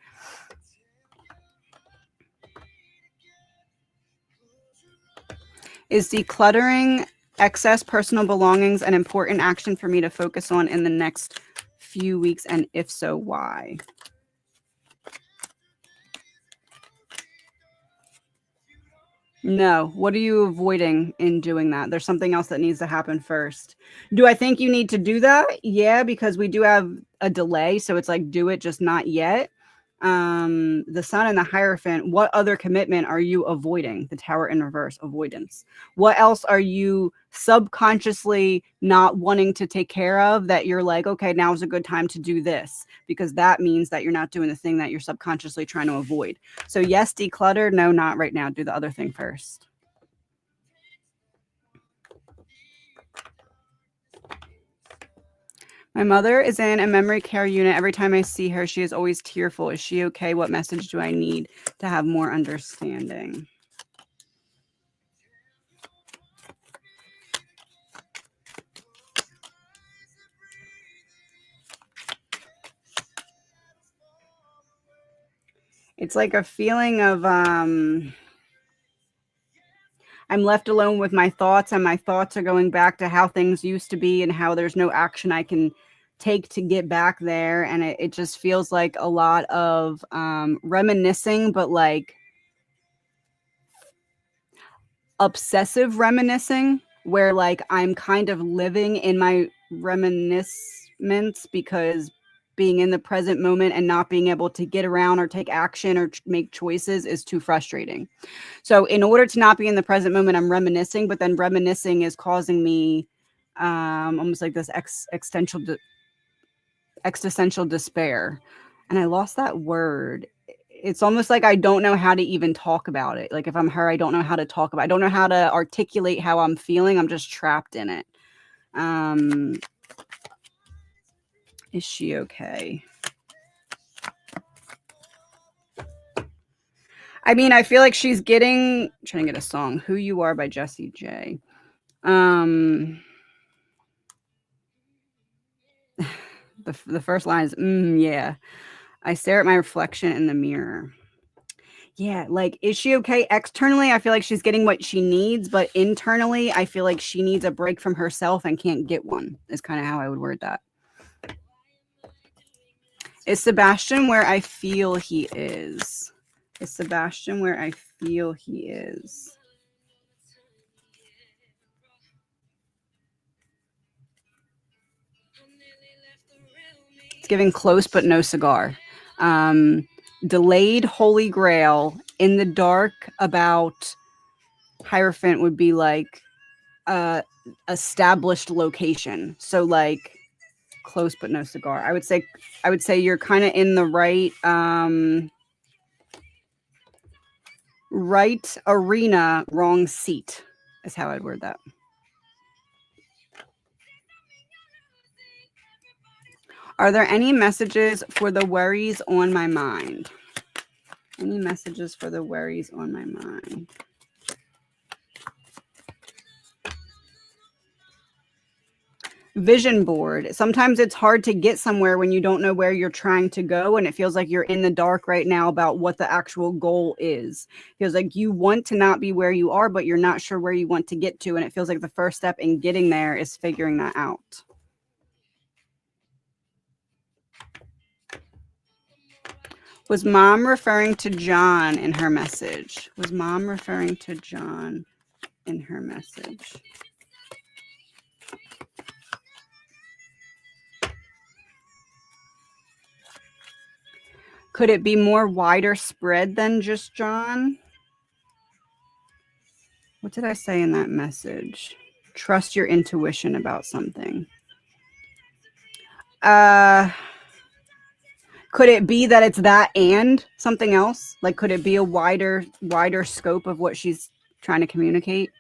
Is decluttering excess personal belongings an important action for me to focus on in the next few weeks? And if so, why? No. What are you avoiding in doing that? There's something else that needs to happen first. Do I think you need to do that? Yeah, because we do have a delay. So it's like, do it, just not yet. The Sun and the Hierophant. What other commitment are you avoiding? The Tower in reverse, avoidance. What else are you subconsciously not wanting to take care of that you're like, okay, now's a good time to do this? Because that means that you're not doing the thing that you're subconsciously trying to avoid. So yes, declutter. No, not right now. Do the other thing first. My mother is in a memory care unit. Every time I see her, she is always tearful. Is she okay? What message do I need to have more understanding? It's like a feeling of I'm left alone with my thoughts, and my thoughts are going back to how things used to be and how there's no action I can take to get back there. And it just feels like a lot of reminiscing, but like obsessive reminiscing, where like I'm kind of living in my reminiscements because being in the present moment and not being able to get around or take action or make choices is too frustrating. So in order to not be in the present moment, I'm reminiscing, but then reminiscing is causing me almost like this existential despair. And I lost that word. It's almost like I don't know how to even talk about it. Like if I'm her, I don't know how to talk about it. I don't know how to articulate how I'm feeling. I'm just trapped in it. Is she okay? I mean, I feel like she's getting, I'm trying to get a song, Who You Are by Jessie J. The first line is, yeah. I stare at my reflection in the mirror. Yeah, like, is she okay? Externally, I feel like she's getting what she needs, but internally, I feel like she needs a break from herself and can't get one, is kind of how I would word that. Is Sebastian where I feel he is? Is Sebastian where I feel he is? It's giving close but no cigar. Delayed Holy Grail, in the dark about Hierophant would be like established location. So like close but no cigar. I would say you're kind of in the right arena, wrong seat is how I'd word that. Are there any messages for the worries on my mind? Any messages for the worries on my mind? Vision board. Sometimes it's hard to get somewhere when you don't know where you're trying to go, and it feels like you're in the dark right now about what the actual goal is. It feels like you want to not be where you are, but you're not sure where you want to get to, and it feels like the first step in getting there is figuring that out. Was mom referring to John in her message? Was mom referring to John in her message? Could it be more wider spread than just John? What did I say in that message? Trust your intuition about something. Could it be that it's that and something else? Like, could it be a wider scope of what she's trying to communicate?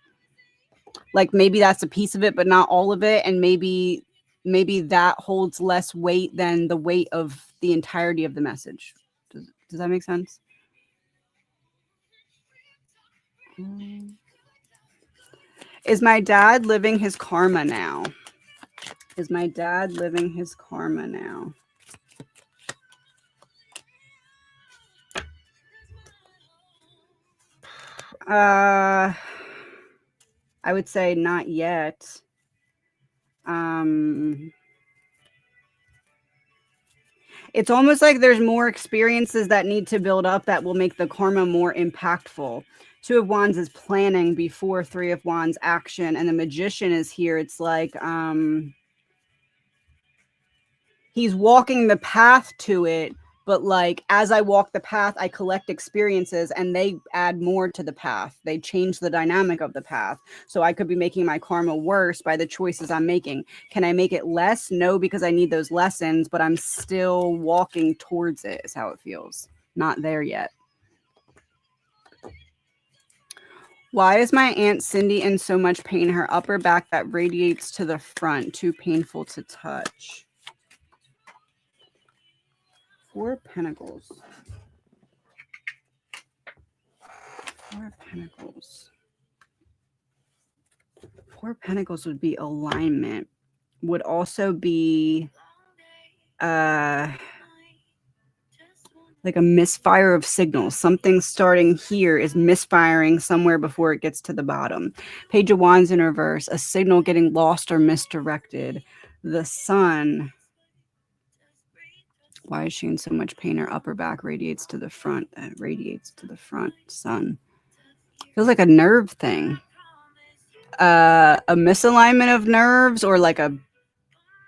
Like maybe that's a piece of it, but not all of it. And maybe that holds less weight than the weight of the entirety of the message. Does that make sense? Is my dad living his karma now? Is my dad living his karma now? I would say not yet. It's almost like there's more experiences that need to build up that will make the karma more impactful. Two of Wands is planning before Three of Wands action, and the Magician is here. It's like he's walking the path to it, but like as I walk the path, I collect experiences and they add more to the path. They change the dynamic of the path. So I could be making my karma worse by the choices I'm making. Can I make it less? No, because I need those lessons, but I'm still walking towards it is how it feels. Not there yet. Why is my Aunt Cindy in so much pain? Her upper back that radiates to the front. Too painful to touch. Four of Pentacles. Four of Pentacles. Four of Pentacles would be alignment. Would also be like a misfire of signals. Something starting here is misfiring somewhere before it gets to the bottom. Page of Wands in reverse. A signal getting lost or misdirected. The Sun. Why is she in so much pain? Her upper back radiates to the front. That radiates to the front. Sun. Feels like a nerve thing. A misalignment of nerves or like a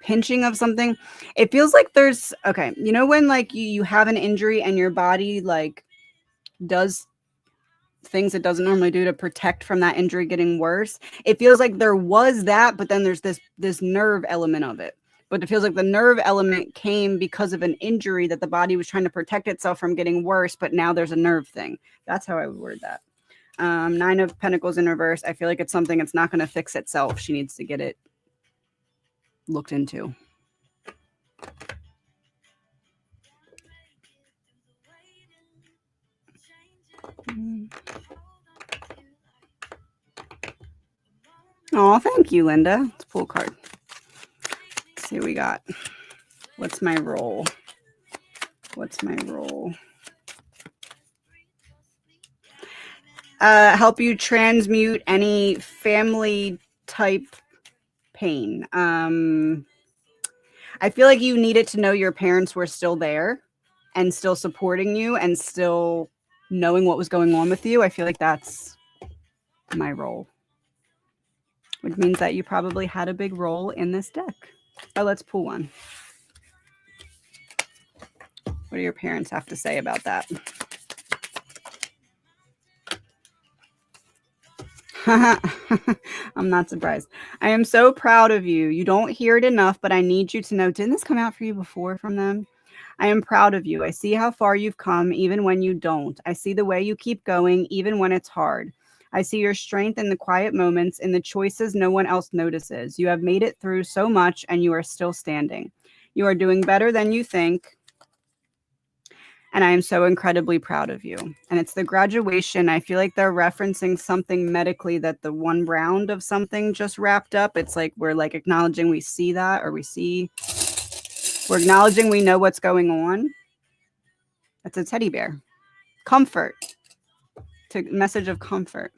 pinching of something. It feels like there's, okay, you know when like you have an injury and your body like does things it doesn't normally do to protect from that injury getting worse? It feels like there was that, but then there's this nerve element of it. but it feels like the nerve element came because of an injury that the body was trying to protect itself from getting worse, but now there's a nerve thing. That's how I would word that. Nine of Pentacles in reverse. I feel like it's something it's not going to fix itself. She needs to get it looked into. Oh, thank you, Linda. Let's pull a card. Let's see what we got. What's my role? What's my role? Help you transmute any family type pain. I feel like you needed to know your parents were still there and still supporting you and still knowing what was going on with you. I feel like that's my role, which means that you probably had a big role in this deck. Oh, let's pull one. What do your parents have to say about that? I'm not surprised. I am so proud of you. You don't hear it enough, but I need you to know. Didn't this come out for you before from them? I am proud of you. I see how far you've come, even when you don't. I see the way you keep going, even when it's hard. I see your strength in the quiet moments, in the choices no one else notices. You have made it through so much, and you are still standing. You are doing better than you think. And I am so incredibly proud of you. And it's the graduation. I feel like they're referencing something medically, that the one round of something just wrapped up. It's like we're like acknowledging we see that, or we're acknowledging we know what's going on. That's a teddy bear. Comfort. To message of comfort.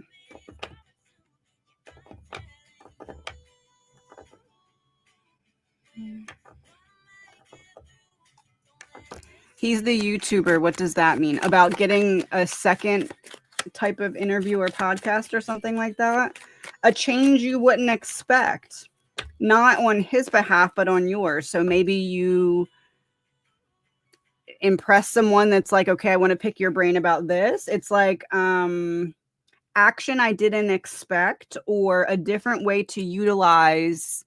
He's the YouTuber. What does that mean? About getting a second type of interview or podcast or something like that? A change you wouldn't expect. Not on his behalf, but on yours. So maybe you impress someone that's like, okay, I want to pick your brain about this. It's like action I didn't expect, or a different way to utilize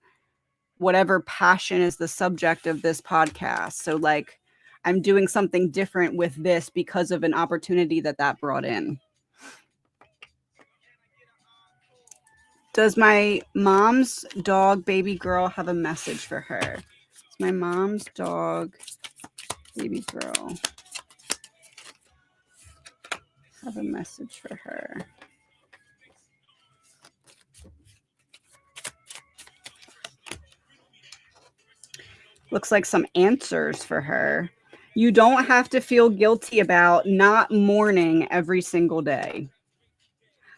whatever passion is the subject of this podcast. So like, I'm doing something different with this because of an opportunity that brought in. Does my mom's dog, baby girl, have a message for her? Does my mom's dog, baby girl, have a message for her? Looks like some answers for her. You don't have to feel guilty about not mourning every single day.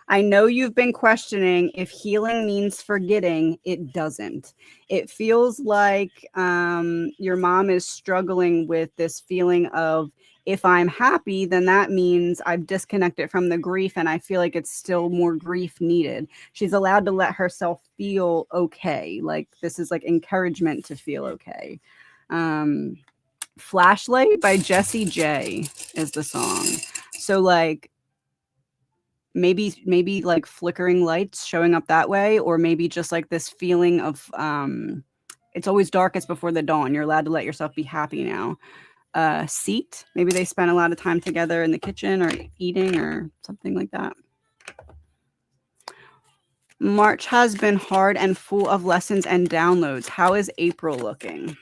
I know you've been questioning if healing means forgetting. It doesn't. It feels like your mom is struggling with this feeling of, if I'm happy, then that means I've disconnected from the grief, and I feel like it's still more grief needed. She's allowed to let herself feel okay. Like this is like encouragement to feel okay. Flashlight by Jessie J is the song. So like, maybe like flickering lights showing up that way, or maybe just like this feeling of it's always darkest before the dawn. You're allowed to let yourself be happy now. Seat, maybe they spent a lot of time together in the kitchen or eating or something like that. March has been hard and full of lessons and downloads. How is April looking?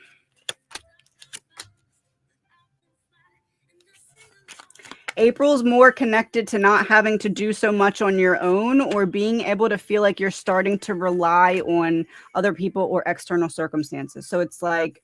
April's more connected to not having to do so much on your own, or being able to feel like you're starting to rely on other people or external circumstances. So it's like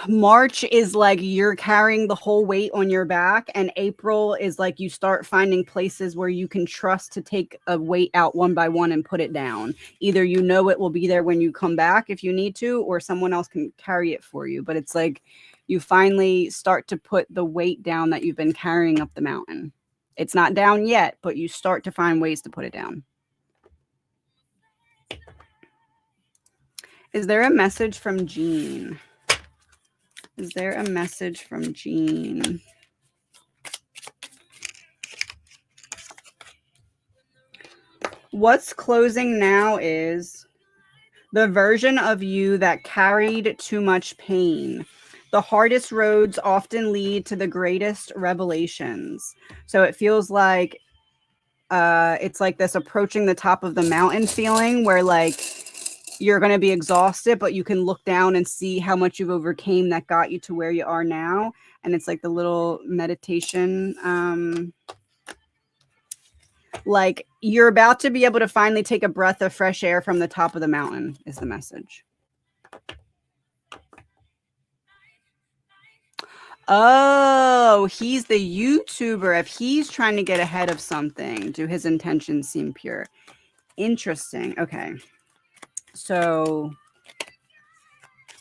March is like you're carrying the whole weight on your back, and April is like you start finding places where you can trust to take a weight out one by one and put it down. Either you know it will be there when you come back if you need to, or someone else can carry it for you. But it's like you finally start to put the weight down that you've been carrying up the mountain. It's not down yet, but you start to find ways to put it down. Is there a message from Jean? Is there a message from Jean? What's closing now is The version of you that carried too much pain. The hardest roads often lead to the greatest revelations. So it feels like it's like this approaching the top of the mountain feeling where like you're going to be exhausted, but you can look down and see how much you've overcame that got you to where you are now. And it's like the little meditation. Like you're about to be able to finally take a breath of fresh air from the top of the mountain is the message. Oh, he's the YouTuber. If he's trying to get ahead of something, do his intentions seem pure? Interesting. Okay. So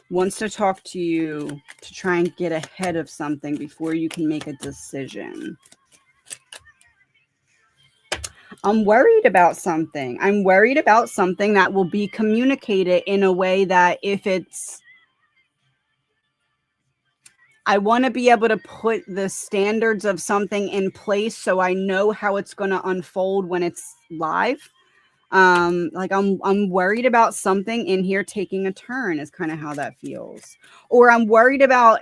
wants to talk to you to try and get ahead of something before you can make a decision. I'm worried about something. I'm worried about something that will be communicated in a way that if it's I want to be able to put the standards of something in place so I know how it's going to unfold when it's live. Like I'm worried about something in here taking a turn is kind of how that feels. Or I'm worried about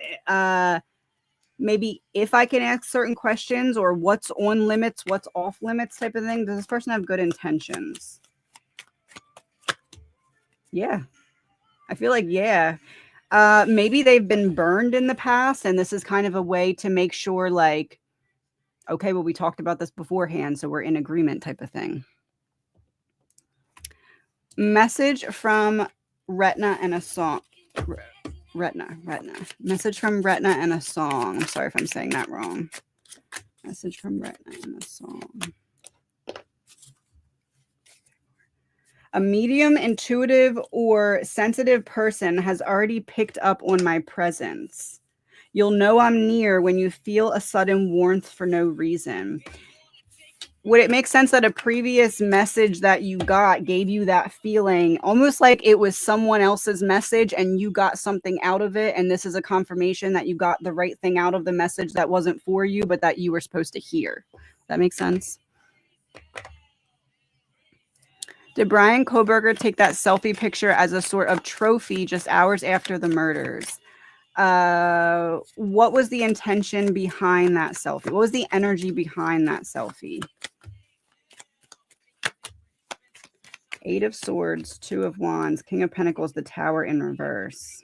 maybe if I can ask certain questions or what's on limits, what's off limits type of thing. Does this person have good intentions? Yeah. I feel like yeah. Maybe they've been burned in the past and this is kind of a way to make sure like okay, well we talked about this beforehand so we're in agreement type of thing. Message from Retina and a song. Retina. Message from Retina and a song. I'm sorry if I'm saying that wrong. Message from Retina and a song. A medium, intuitive, or sensitive person has already picked up on my presence. You'll know I'm near when you feel a sudden warmth for no reason. Would it make sense that a previous message that you got gave you that feeling almost like it was someone else's message and you got something out of it? And this is a confirmation that you got the right thing out of the message that wasn't for you, but that you were supposed to hear. That makes sense? Did Brian Koberger take that selfie picture as a sort of trophy just hours after the murders? What was the intention behind that selfie? What was the energy behind that selfie? Eight of Swords, Two of Wands, King of Pentacles, the Tower in reverse.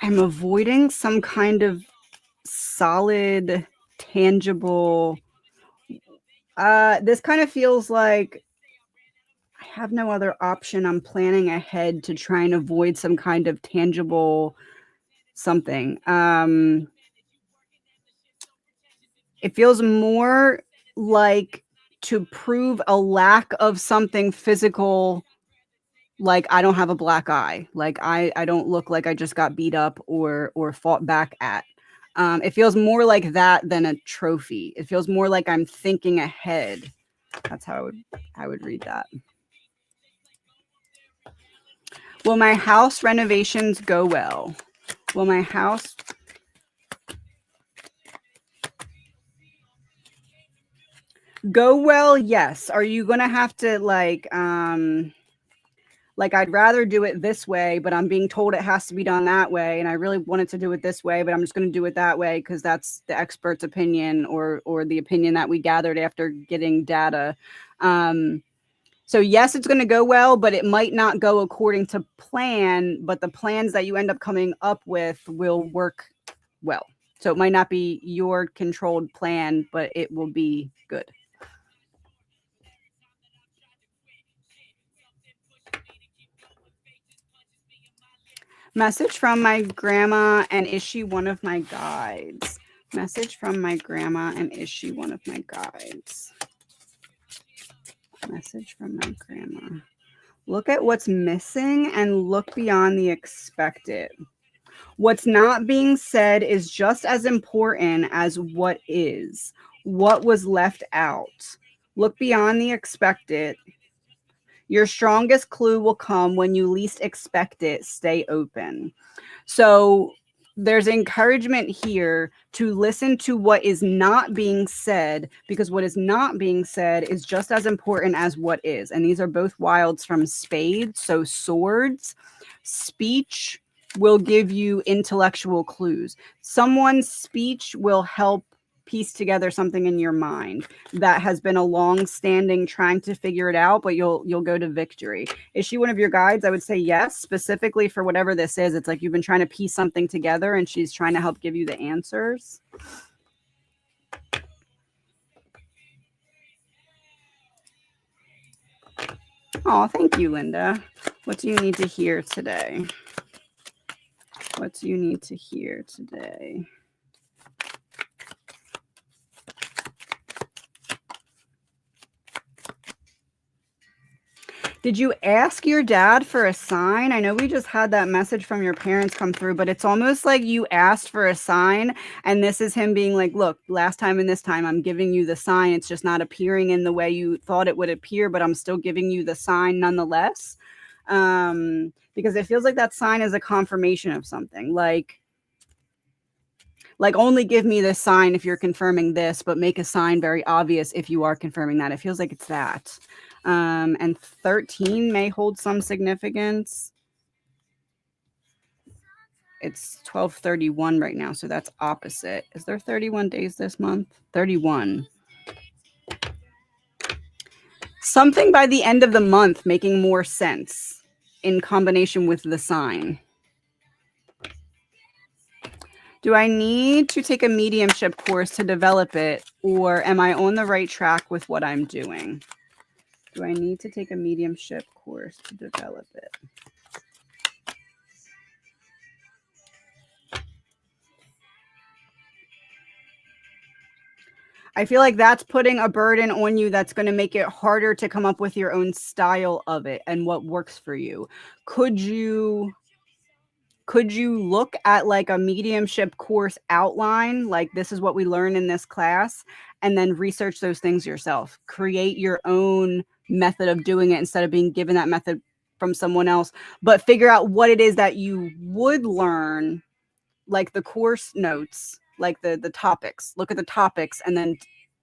I'm avoiding some kind of solid, tangible. This kind of feels like I have no other option. I'm planning ahead to try and avoid some kind of tangible something. It feels more like to prove a lack of something physical, like I don't have a black eye, like I don't look like I just got beat up or fought back at. It feels more like that than a trophy. It feels more like I'm thinking ahead. That's how I would read that. Will my house renovations go well? Will my house go well? Yes. Are you gonna have to like I'd rather do it this way, but I'm being told it has to be done that way, and I really wanted to do it this way, but I'm just going to do it that way because that's the expert's opinion or the opinion that we gathered after getting data. So yes, it's going to go well, but it might not go according to plan, but the plans that you end up coming up with will work well. So it might not be your controlled plan, but it will be good. Message from my grandma, and is she one of my guides? Message from my grandma, and is she one of my guides? Message from my grandma. Look at what's missing and look beyond the expected. What's not being said is just as important as what is. What was left out? Look beyond the expected. Your strongest clue will come when you least expect it. Stay open. So there's encouragement here to listen to what is not being said, because what is not being said is just as important as what is. And these are both wilds from spades. So swords, speech will give you intellectual clues. Someone's speech will help piece together something in your mind that has been a long standing trying to figure it out, but you'll go to victory. Is she one of your guides? I would say yes, specifically for whatever this is. It's like you've been trying to piece something together and she's trying to help give you the answers. Oh, thank you, Linda. What do you need to hear today? What do you need to hear today? Did you ask your dad for a sign? I know we just had that message from your parents come through, but it's almost like you asked for a sign and this is him being like, look, last time and this time I'm giving you the sign. It's just not appearing in the way you thought it would appear, but I'm still giving you the sign nonetheless. Because it feels like that sign is a confirmation of something, like only give me this sign if you're confirming this, but make a sign very obvious if you are confirming that. It feels like it's that. And 13 may hold some significance. It's 12/31 right now, so that's opposite. Is there 31 days this month? 31. Something by the end of the month making more sense in combination with the sign. Do I need to take a mediumship course to develop it, or am I on the right track with what I'm doing? Do I need to take a mediumship course to develop it? I feel like that's putting a burden on you that's going to make it harder to come up with your own style of it and what works for you. Could you look at like a mediumship course outline, like this is what we learn in this class, and then research those things yourself? Create your own method of doing it instead of being given that method from someone else, but figure out what it is that you would learn, like the course notes, like the topics. Look at the topics and then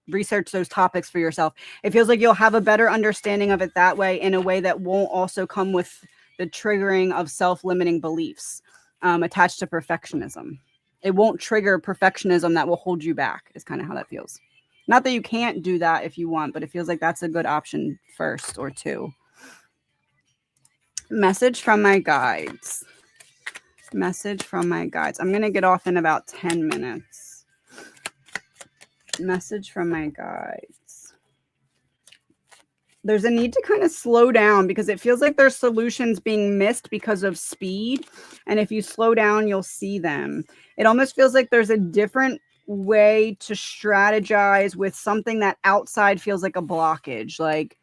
research those topics for yourself. It feels like you'll have a better understanding of it that way, in a way that won't also come with the triggering of self-limiting beliefs attached to perfectionism. It won't trigger perfectionism that will hold you back, is kind of how that feels. Not that you can't do that if you want, but it feels like that's a good option first or two. Message from my guides. Message from my guides. I'm going to get off in about 10 minutes. Message from my guides. There's a need to kind of slow down because it feels like there's solutions being missed because of speed. And if you slow down, you'll see them. It almost feels like there's a different way to strategize with something that outside feels like a blockage. Like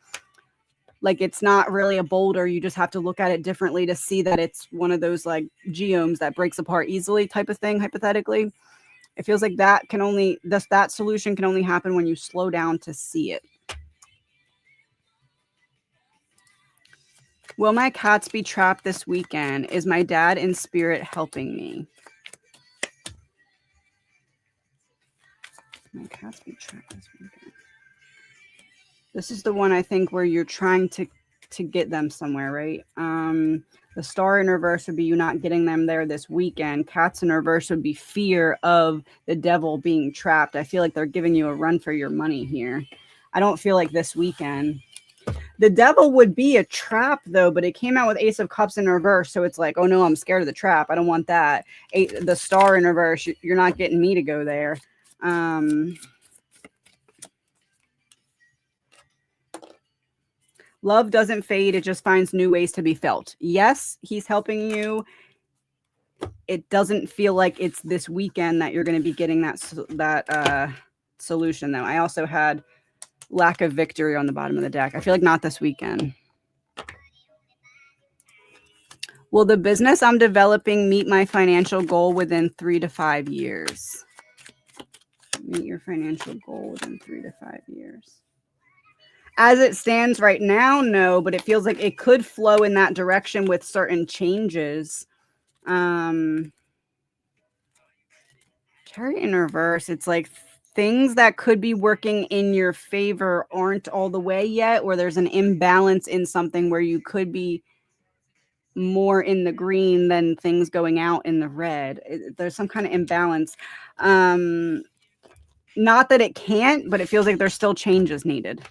it's not really a boulder. You just have to look at it differently to see that it's one of those like geomes that breaks apart easily type of thing, hypothetically. It feels like that solution can only happen when you slow down to see it. Will my cats be trapped this weekend? Is my dad in spirit helping me? My cats be trapped this weekend. This is the one I think where you're trying to get them somewhere, right? The star in reverse would be you not getting them there this weekend. Cats in reverse would be fear of the devil being trapped. I feel like they're giving you a run for your money here. I don't feel like this weekend. The devil would be a trap, though, but it came out with Ace of Cups in reverse. So it's like, oh, no, I'm scared of the trap. I don't want that. The star in reverse, you're not getting me to go there. Love doesn't fade. It just finds new ways to be felt. Yes, he's helping you. It doesn't feel like it's this weekend that you're going to be getting that solution, though. I also had lack of victory on the bottom of the deck. I feel like not this weekend. Will the business I'm developing meet my financial goal within 3 to 5 years? Meet your financial goal within 3 to 5 years. As it stands right now, no, but it feels like it could flow in that direction with certain changes. Chariot in reverse, it's like things that could be working in your favor aren't all the way yet, or there's an imbalance in something where you could be more in the green than things going out in the red. There's some kind of imbalance. Not that it can't, but it feels like there's still changes needed.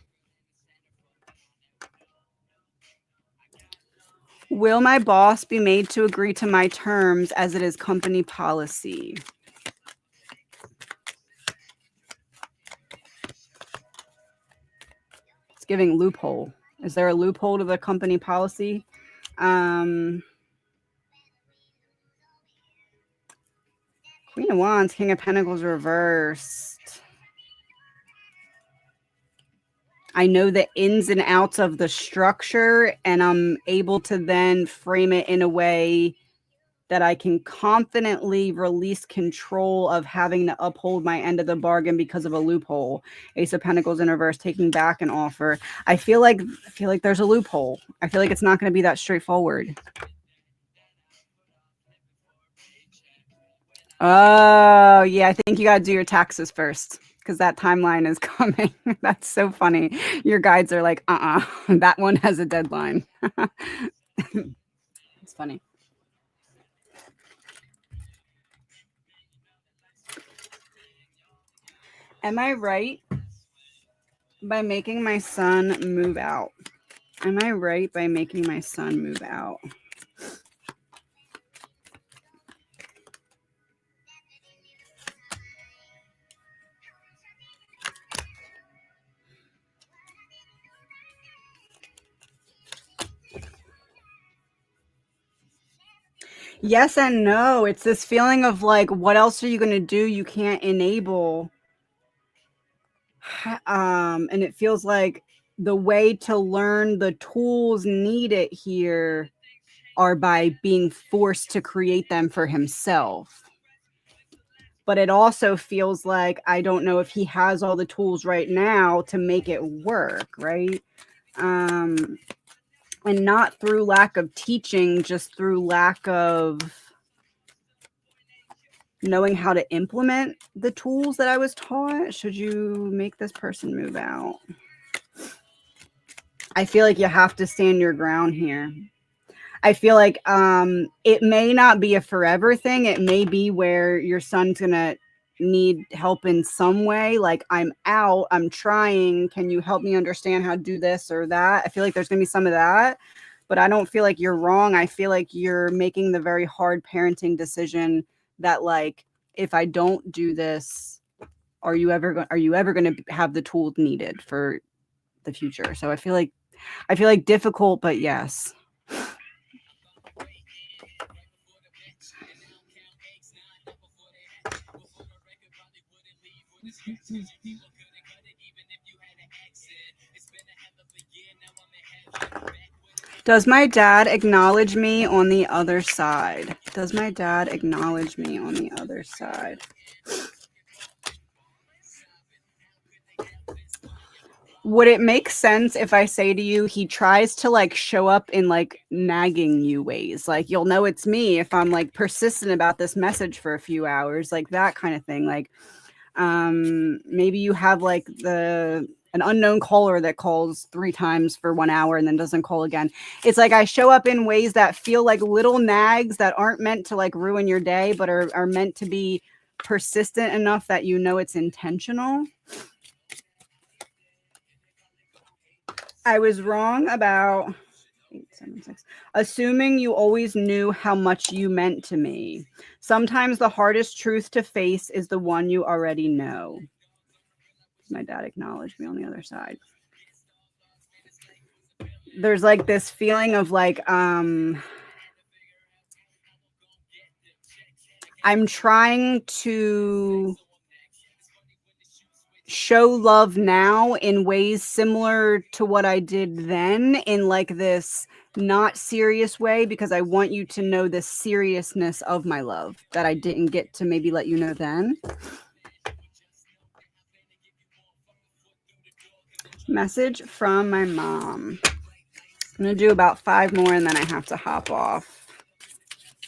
Will my boss be made to agree to my terms as it is company policy? It's giving loophole. Is there a loophole to the company policy? Queen of Wands, King of Pentacles reversed. I know the ins and outs of the structure, and I'm able to then frame it in a way that I can confidently release control of having to uphold my end of the bargain because of a loophole. Ace of Pentacles in reverse, taking back an offer. I feel like there's a loophole. I feel like it's not going to be that straightforward. Oh, yeah. I think you got to do your taxes first because that timeline is coming. That's so funny. Your guides are like, that one has a deadline. It's funny. Am I right by making my son move out? Am I right by making my son move out? Yes and no. It's this feeling of like, what else are you going to do? You can't enable. And it feels like the way to learn the tools needed here are by being forced to create them for himself. But it also feels like I don't know if he has all the tools right now to make it work, right? And not through lack of teaching, just through lack of knowing how to implement the tools that I was taught. Should you make this person move out? I feel like you have to stand your ground here. I feel like it may not be a forever thing. It may be where your son's going to need help in some way. Like, I'm out, I'm trying. Can you help me understand how to do this or that? I feel like there's going to be some of that, but I don't feel like you're wrong. I feel like you're making the very hard parenting decision that, like, if I don't do this, are you ever going to have the tools needed for the future? So I feel like difficult, but yes. Does my dad acknowledge me on the other side? Does my dad acknowledge me on the other side? Would it make sense if I say to you, he tries to like show up in like nagging you ways? Like, you'll know it's me if I'm like persistent about this message for a few hours, like that kind of thing. Like, maybe you have like an unknown caller that calls 3 times for 1 hour and then doesn't call again. It's like I show up in ways that feel like little nags that aren't meant to like ruin your day, but are meant to be persistent enough that you know it's intentional. I was wrong about 8, 7, 6. Assuming you always knew how much you meant to me. Sometimes the hardest truth to face is the one you already know. My dad acknowledged me on the other side. There's like this feeling of like, I'm trying to show love now in ways similar to what I did then, in like this not serious way, because I want you to know the seriousness of my love that I didn't get to maybe let you know then. Message from my mom. I'm going to do about 5 more and then I have to hop off.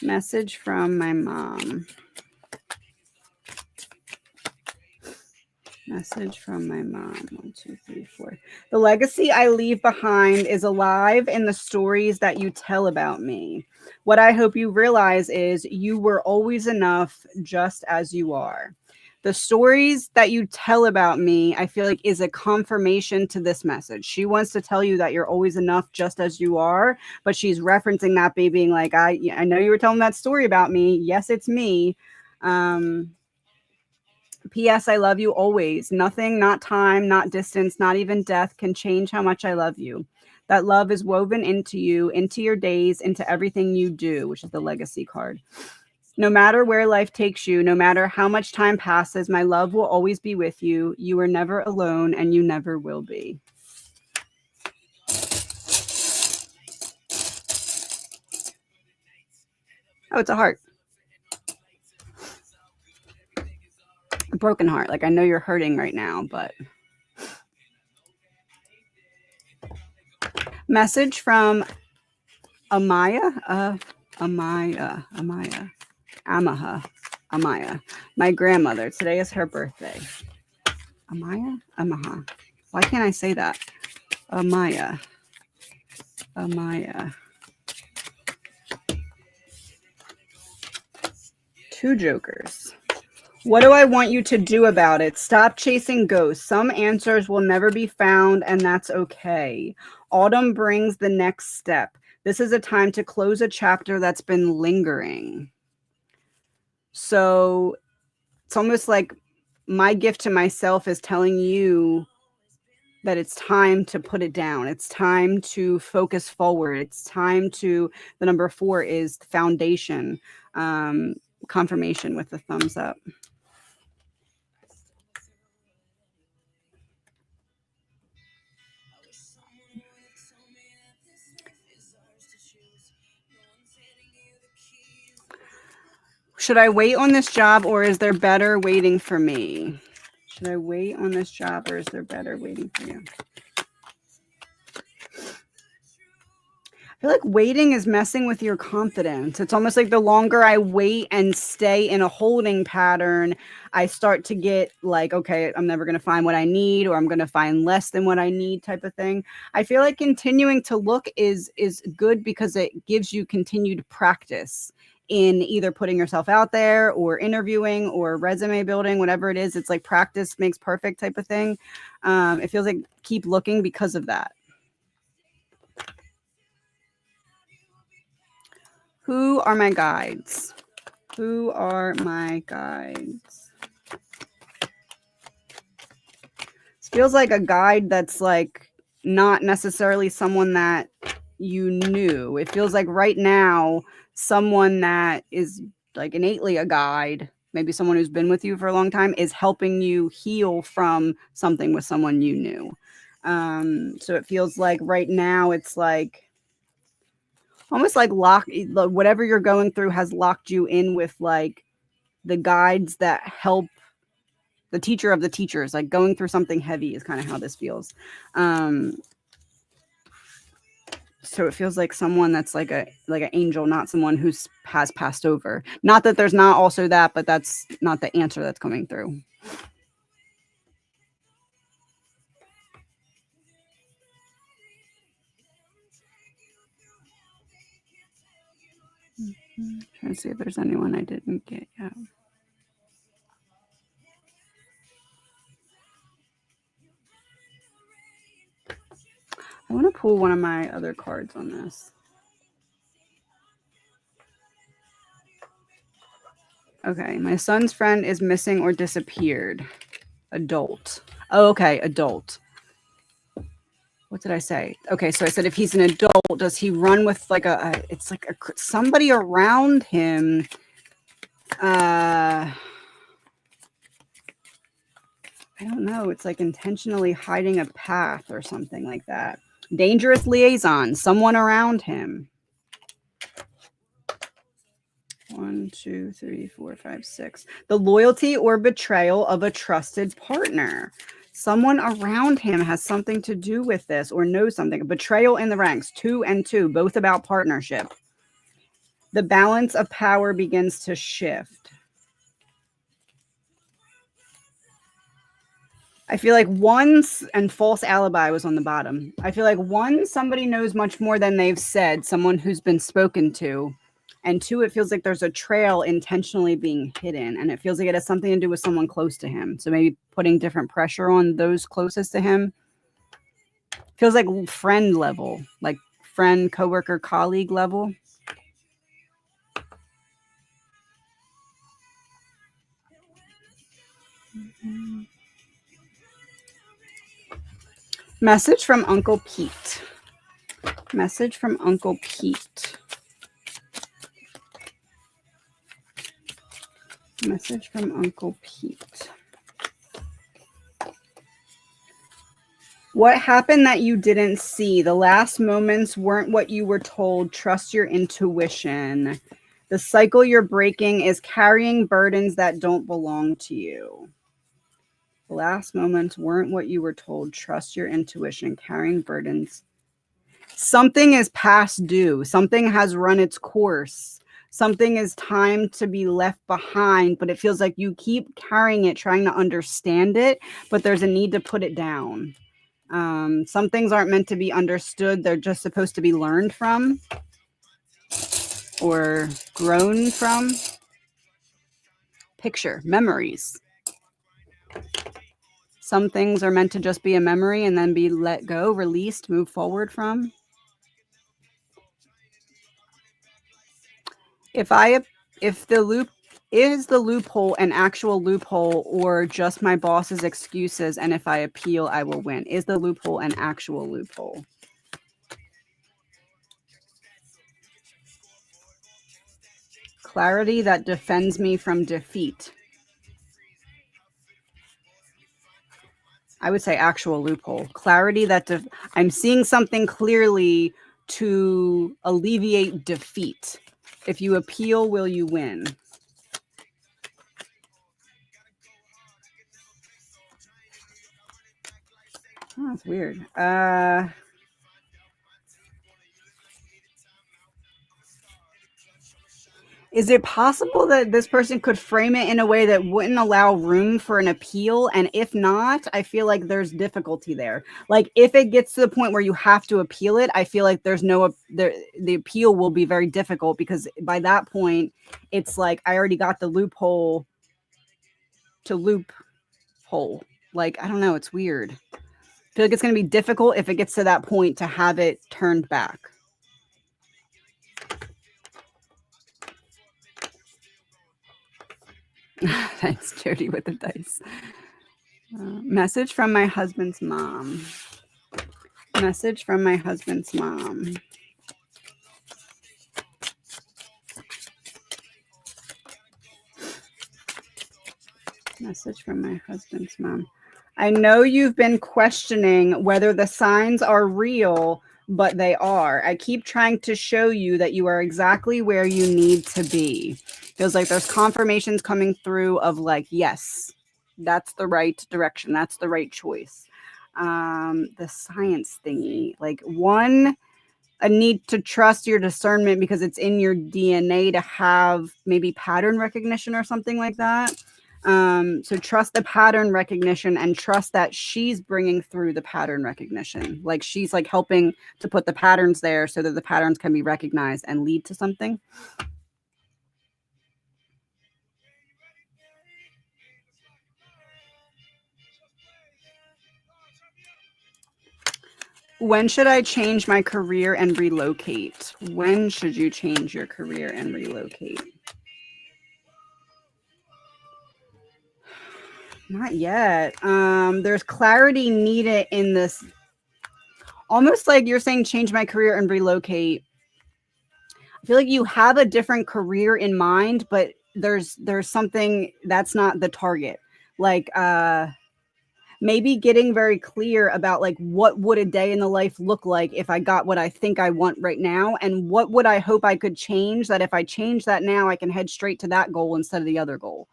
Message from my mom. Message from my mom. 1, 2, 3, 4. The legacy I leave behind is alive in the stories that you tell about me. What I hope you realize is you were always enough just as you are. The stories that you tell about me, I feel like is a confirmation to this message. She wants to tell you that you're always enough just as you are, but she's referencing that by being like, I know you were telling that story about me. Yes, it's me. P.S. I love you always. Nothing, not time, not distance, not even death can change how much I love you. That love is woven into you, into your days, into everything you do, which is the legacy card. No matter where life takes you, no matter how much time passes, my love will always be with you. You are never alone, and you never will be. Oh, it's a heart. A broken heart. Like, I know you're hurting right now, but. Message from Amaya. Amaya. My grandmother. Today is her birthday. Amaha. Why can't I say that? Amaya. 2 jokers. What do I want you to do about it? Stop chasing ghosts. Some answers will never be found, and that's okay. Autumn brings the next step. This is a time to close a chapter that's been lingering. So it's almost like my gift to myself is telling you that it's time to put it down. It's time to focus forward. It's time to, the number 4 is foundation, confirmation with the thumbs up. Should I wait on this job or is there better waiting for me? Should I wait on this job or is there better waiting for you? I feel like waiting is messing with your confidence. It's almost like the longer I wait and stay in a holding pattern, I start to get like, okay, I'm never going to find what I need, or I'm going to find less than what I need type of thing. I feel like continuing to look is good because it gives you continued practice in either putting yourself out there or interviewing or resume building, whatever it is. It's like practice makes perfect type of thing. It feels like keep looking because of that. Who are my guides? Who are my guides? This feels like a guide that's like not necessarily someone that you knew. It feels like right now, someone that is like innately a guide, maybe someone who's been with you for a long time, is helping you heal from something with someone you knew. So it feels like right now it's like almost like whatever you're going through has locked you in with like the guides that help, the teacher of the teachers, like going through something heavy is kind of how this feels. So it feels like someone that's like an angel, not someone who's has passed over. Not that there's not also that, but that's not the answer that's coming through. Trying to see if there's anyone I didn't get yet. I want to pull one of my other cards on this. Okay, my son's friend is missing or disappeared. Adult. Oh, okay, adult. What did I say? Okay, so I said if he's an adult, does he run with like it's like somebody around him? I don't know. It's like intentionally hiding a path or something like that. Dangerous liaison, someone around him. 1, 2, 3, 4, 5, 6. The loyalty or betrayal of a trusted partner. Someone around him has something to do with this or knows something. Betrayal in the ranks, 2 and 2, both about partnership. The balance of power begins to shift. I feel like and false alibi was on the bottom. I feel like one, somebody knows much more than they've said, someone who's been spoken to. And two, it feels like there's a trail intentionally being hidden. And it feels like it has something to do with someone close to him. So maybe putting different pressure on those closest to him. Feels like friend level, like friend, coworker, colleague level. Message from Uncle Pete. Message from Uncle Pete. Message from Uncle Pete. What happened that you didn't see? The last moments weren't what you were told. Trust your intuition. The cycle you're breaking is carrying burdens that don't belong to you. The last moments weren't what you were told. Trust your intuition. Carrying burdens. Something is past due. Something has run its course. Something is time to be left behind, but it feels like you keep carrying it, trying to understand it, but there's a need to put it down. Some things aren't meant to be understood. They're just supposed to be learned from or grown from. Picture, memories. Some things are meant to just be a memory and then be let go, released, moved forward from. If the loophole an actual loophole or just my boss's excuses, and if I appeal, I will win? Is the loophole an actual loophole? Clarity that defends me from defeat. I would say actual loophole. Clarity that I'm seeing something clearly to alleviate defeat. If you appeal, will you win? Oh, that's weird. Is it possible that this person could frame it in a way that wouldn't allow room for an appeal? And if not, I feel like there's difficulty there. Like if it gets to the point where you have to appeal it, I feel like there's no the appeal will be very difficult because by that point, it's like I already got the loophole to loophole. Like I don't know, it's weird. I feel like it's going to be difficult if it gets to that point to have it turned back. Thanks, Jody, with the dice. Message from my husband's mom. Message from my husband's mom. Message from my husband's mom. I know you've been questioning whether the signs are real, but they are. I keep trying to show you that you are exactly where you need to be. Feels like there's confirmations coming through of like, yes, that's the right direction. That's the right choice. The science thingy, like a need to trust your discernment because it's in your DNA to have maybe pattern recognition or something like that. So trust the pattern recognition and trust that she's bringing through the pattern recognition. Like she's like helping to put the patterns there so that the patterns can be recognized and lead to something. When should I change my career and relocate? When should you change your career and relocate? Not yet. There's clarity needed in this. Almost like you're saying change my career and relocate. I feel like you have a different career in mind, but there's something that's not the target. Like maybe getting very clear about like what would a day in the life look like if I got what I think I want right now, and what would I hope I could change that if I change that now I can head straight to that goal instead of the other goal.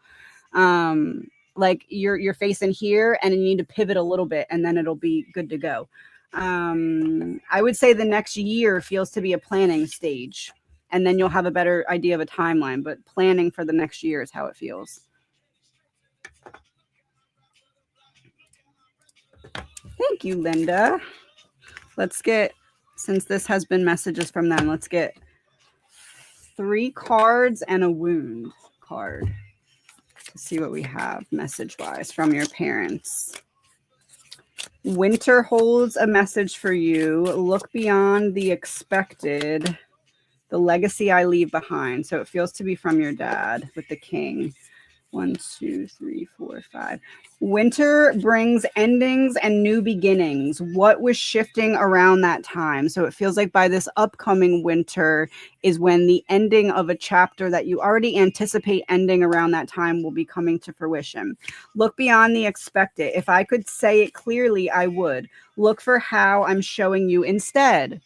Like you're facing here and you need to pivot a little bit and then it'll be good to go. I would say the next year feels to be a planning stage, and then you'll have a better idea of a timeline, but planning for the next year is how it feels. Thank you, Linda. Let's get, since this has been messages from them, let's get 3 cards and a wound card to see what we have message-wise from your parents. Winter holds a message for you. Look beyond the expected. The legacy I leave behind. So it feels to be from your dad with the king. 1, 2, 3, 4, 5. Winter brings endings and new beginnings. What was shifting around that time? So it feels like by this upcoming winter is when the ending of a chapter that you already anticipate ending around that time will be coming to fruition. Look beyond the expected. If I could say it clearly, I would. Look for how I'm showing you instead.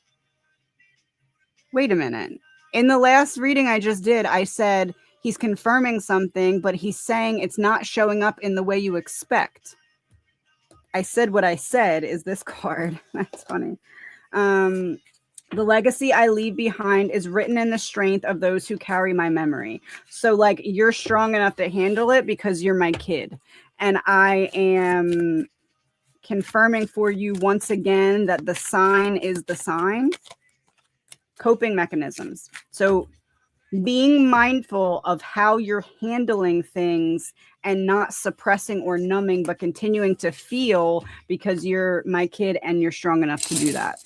Wait a minute. In the last reading I just did, I said he's confirming something, but he's saying it's not showing up in the way you expect. I said what I said is this card. That's funny. The legacy I leave behind is written in the strength of those who carry my memory. So, like, you're strong enough to handle it because you're my kid. And I am confirming for you once again that the sign is the sign. Coping mechanisms. So being mindful of how you're handling things and not suppressing or numbing, but continuing to feel because you're my kid and you're strong enough to do that.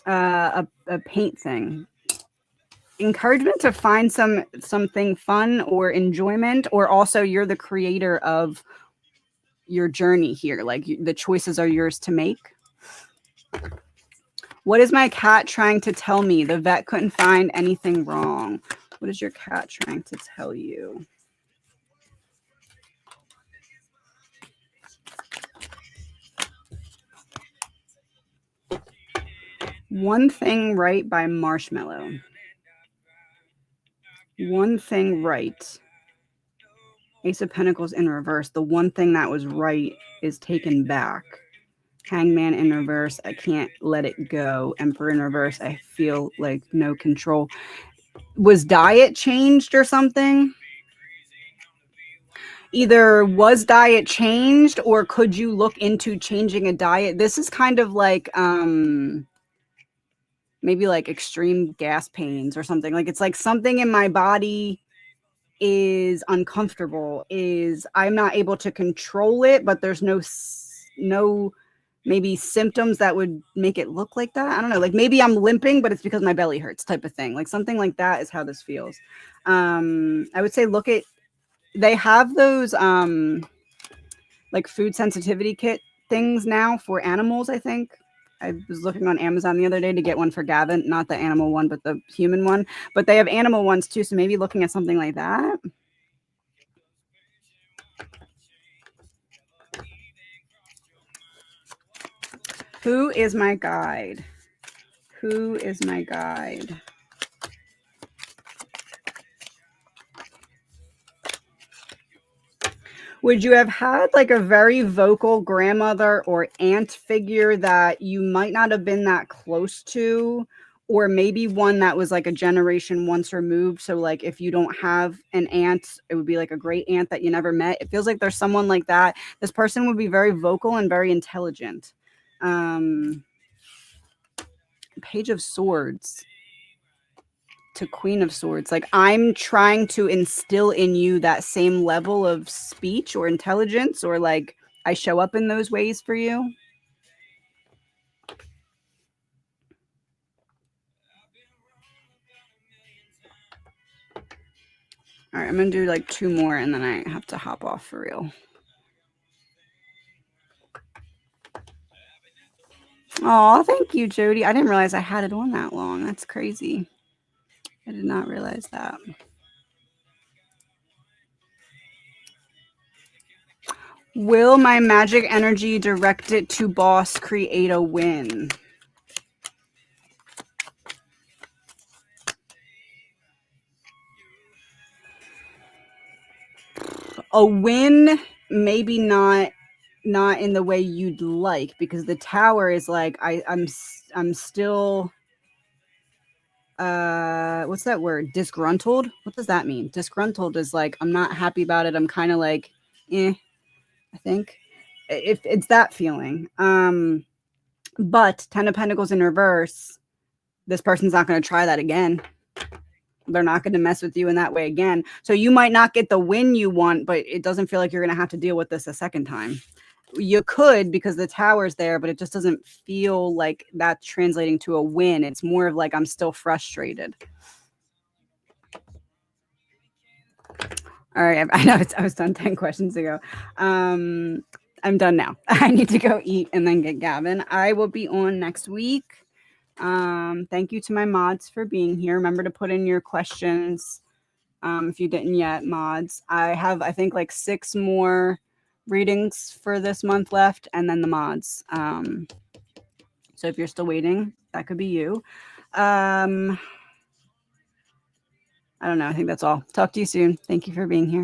A paint thing. Encouragement to find something fun or enjoyment, or also you're the creator of your journey here. Like the choices are yours to make. What is my cat trying to tell me? The vet couldn't find anything wrong. What is your cat trying to tell you? One Thing Right by Marshmallow. One Thing Right. Ace of Pentacles in reverse. The one thing that was right is taken back. Hangman in reverse. I can't let it go. Emperor in reverse. I feel like no control. Was diet changed or something? Either was diet changed or could you look into changing a diet? This is kind of like maybe like extreme gas pains or something. Like it's like something in my body is uncomfortable, is I'm not able to control it, but there's no maybe symptoms that would make it look like that. I don't know, like maybe I'm limping but it's because my belly hurts type of thing. Like something like that is how this feels. I would say look at, they have those like food sensitivity kit things now for animals, I think. I was looking on Amazon the other day to get one for Gavin, not the animal one, but the human one. But they have animal ones too, so maybe looking at something like that. Who is my guide? Who is my guide? Would you have had like a very vocal grandmother or aunt figure that you might not have been that close to? Or maybe one that was like a generation once removed. So like if you don't have an aunt, it would be like a great aunt that you never met. It feels like there's someone like that. This person would be very vocal and very intelligent. Page of Swords to Queen of Swords. Like I'm trying to instill in you that same level of speech or intelligence, or like I show up in those ways for you. All right, I'm going to do like 2 more and then I have to hop off for real. Oh, thank you, Jody. I didn't realize I had it on that long. That's crazy. I did not realize that. Will my magic energy directed to boss create a win? A win, maybe not in the way you'd like, because the tower is like I'm still what's that word? Disgruntled? What does that mean? Disgruntled is like I'm not happy about it. I'm kind of like I think if it's that feeling. But 10 of Pentacles in reverse, this person's not going to try that again. They're not going to mess with you in that way again. So you might not get the win you want, but it doesn't feel like you're going to have to deal with this a second time. You could, because the tower's there, but it just doesn't feel like that's translating to a win. It's more of like, I'm still frustrated. All right. I know I was done 10 questions ago. I'm done now. I need to go eat and then get Gavin. I will be on next week. Thank you to my mods for being here. Remember to put in your questions if you didn't yet, mods. I have, I think, like 6 more readings for this month left, and then the mods. So if you're still waiting, that could be you. I don't know. I think that's all. Talk to you soon. Thank you for being here.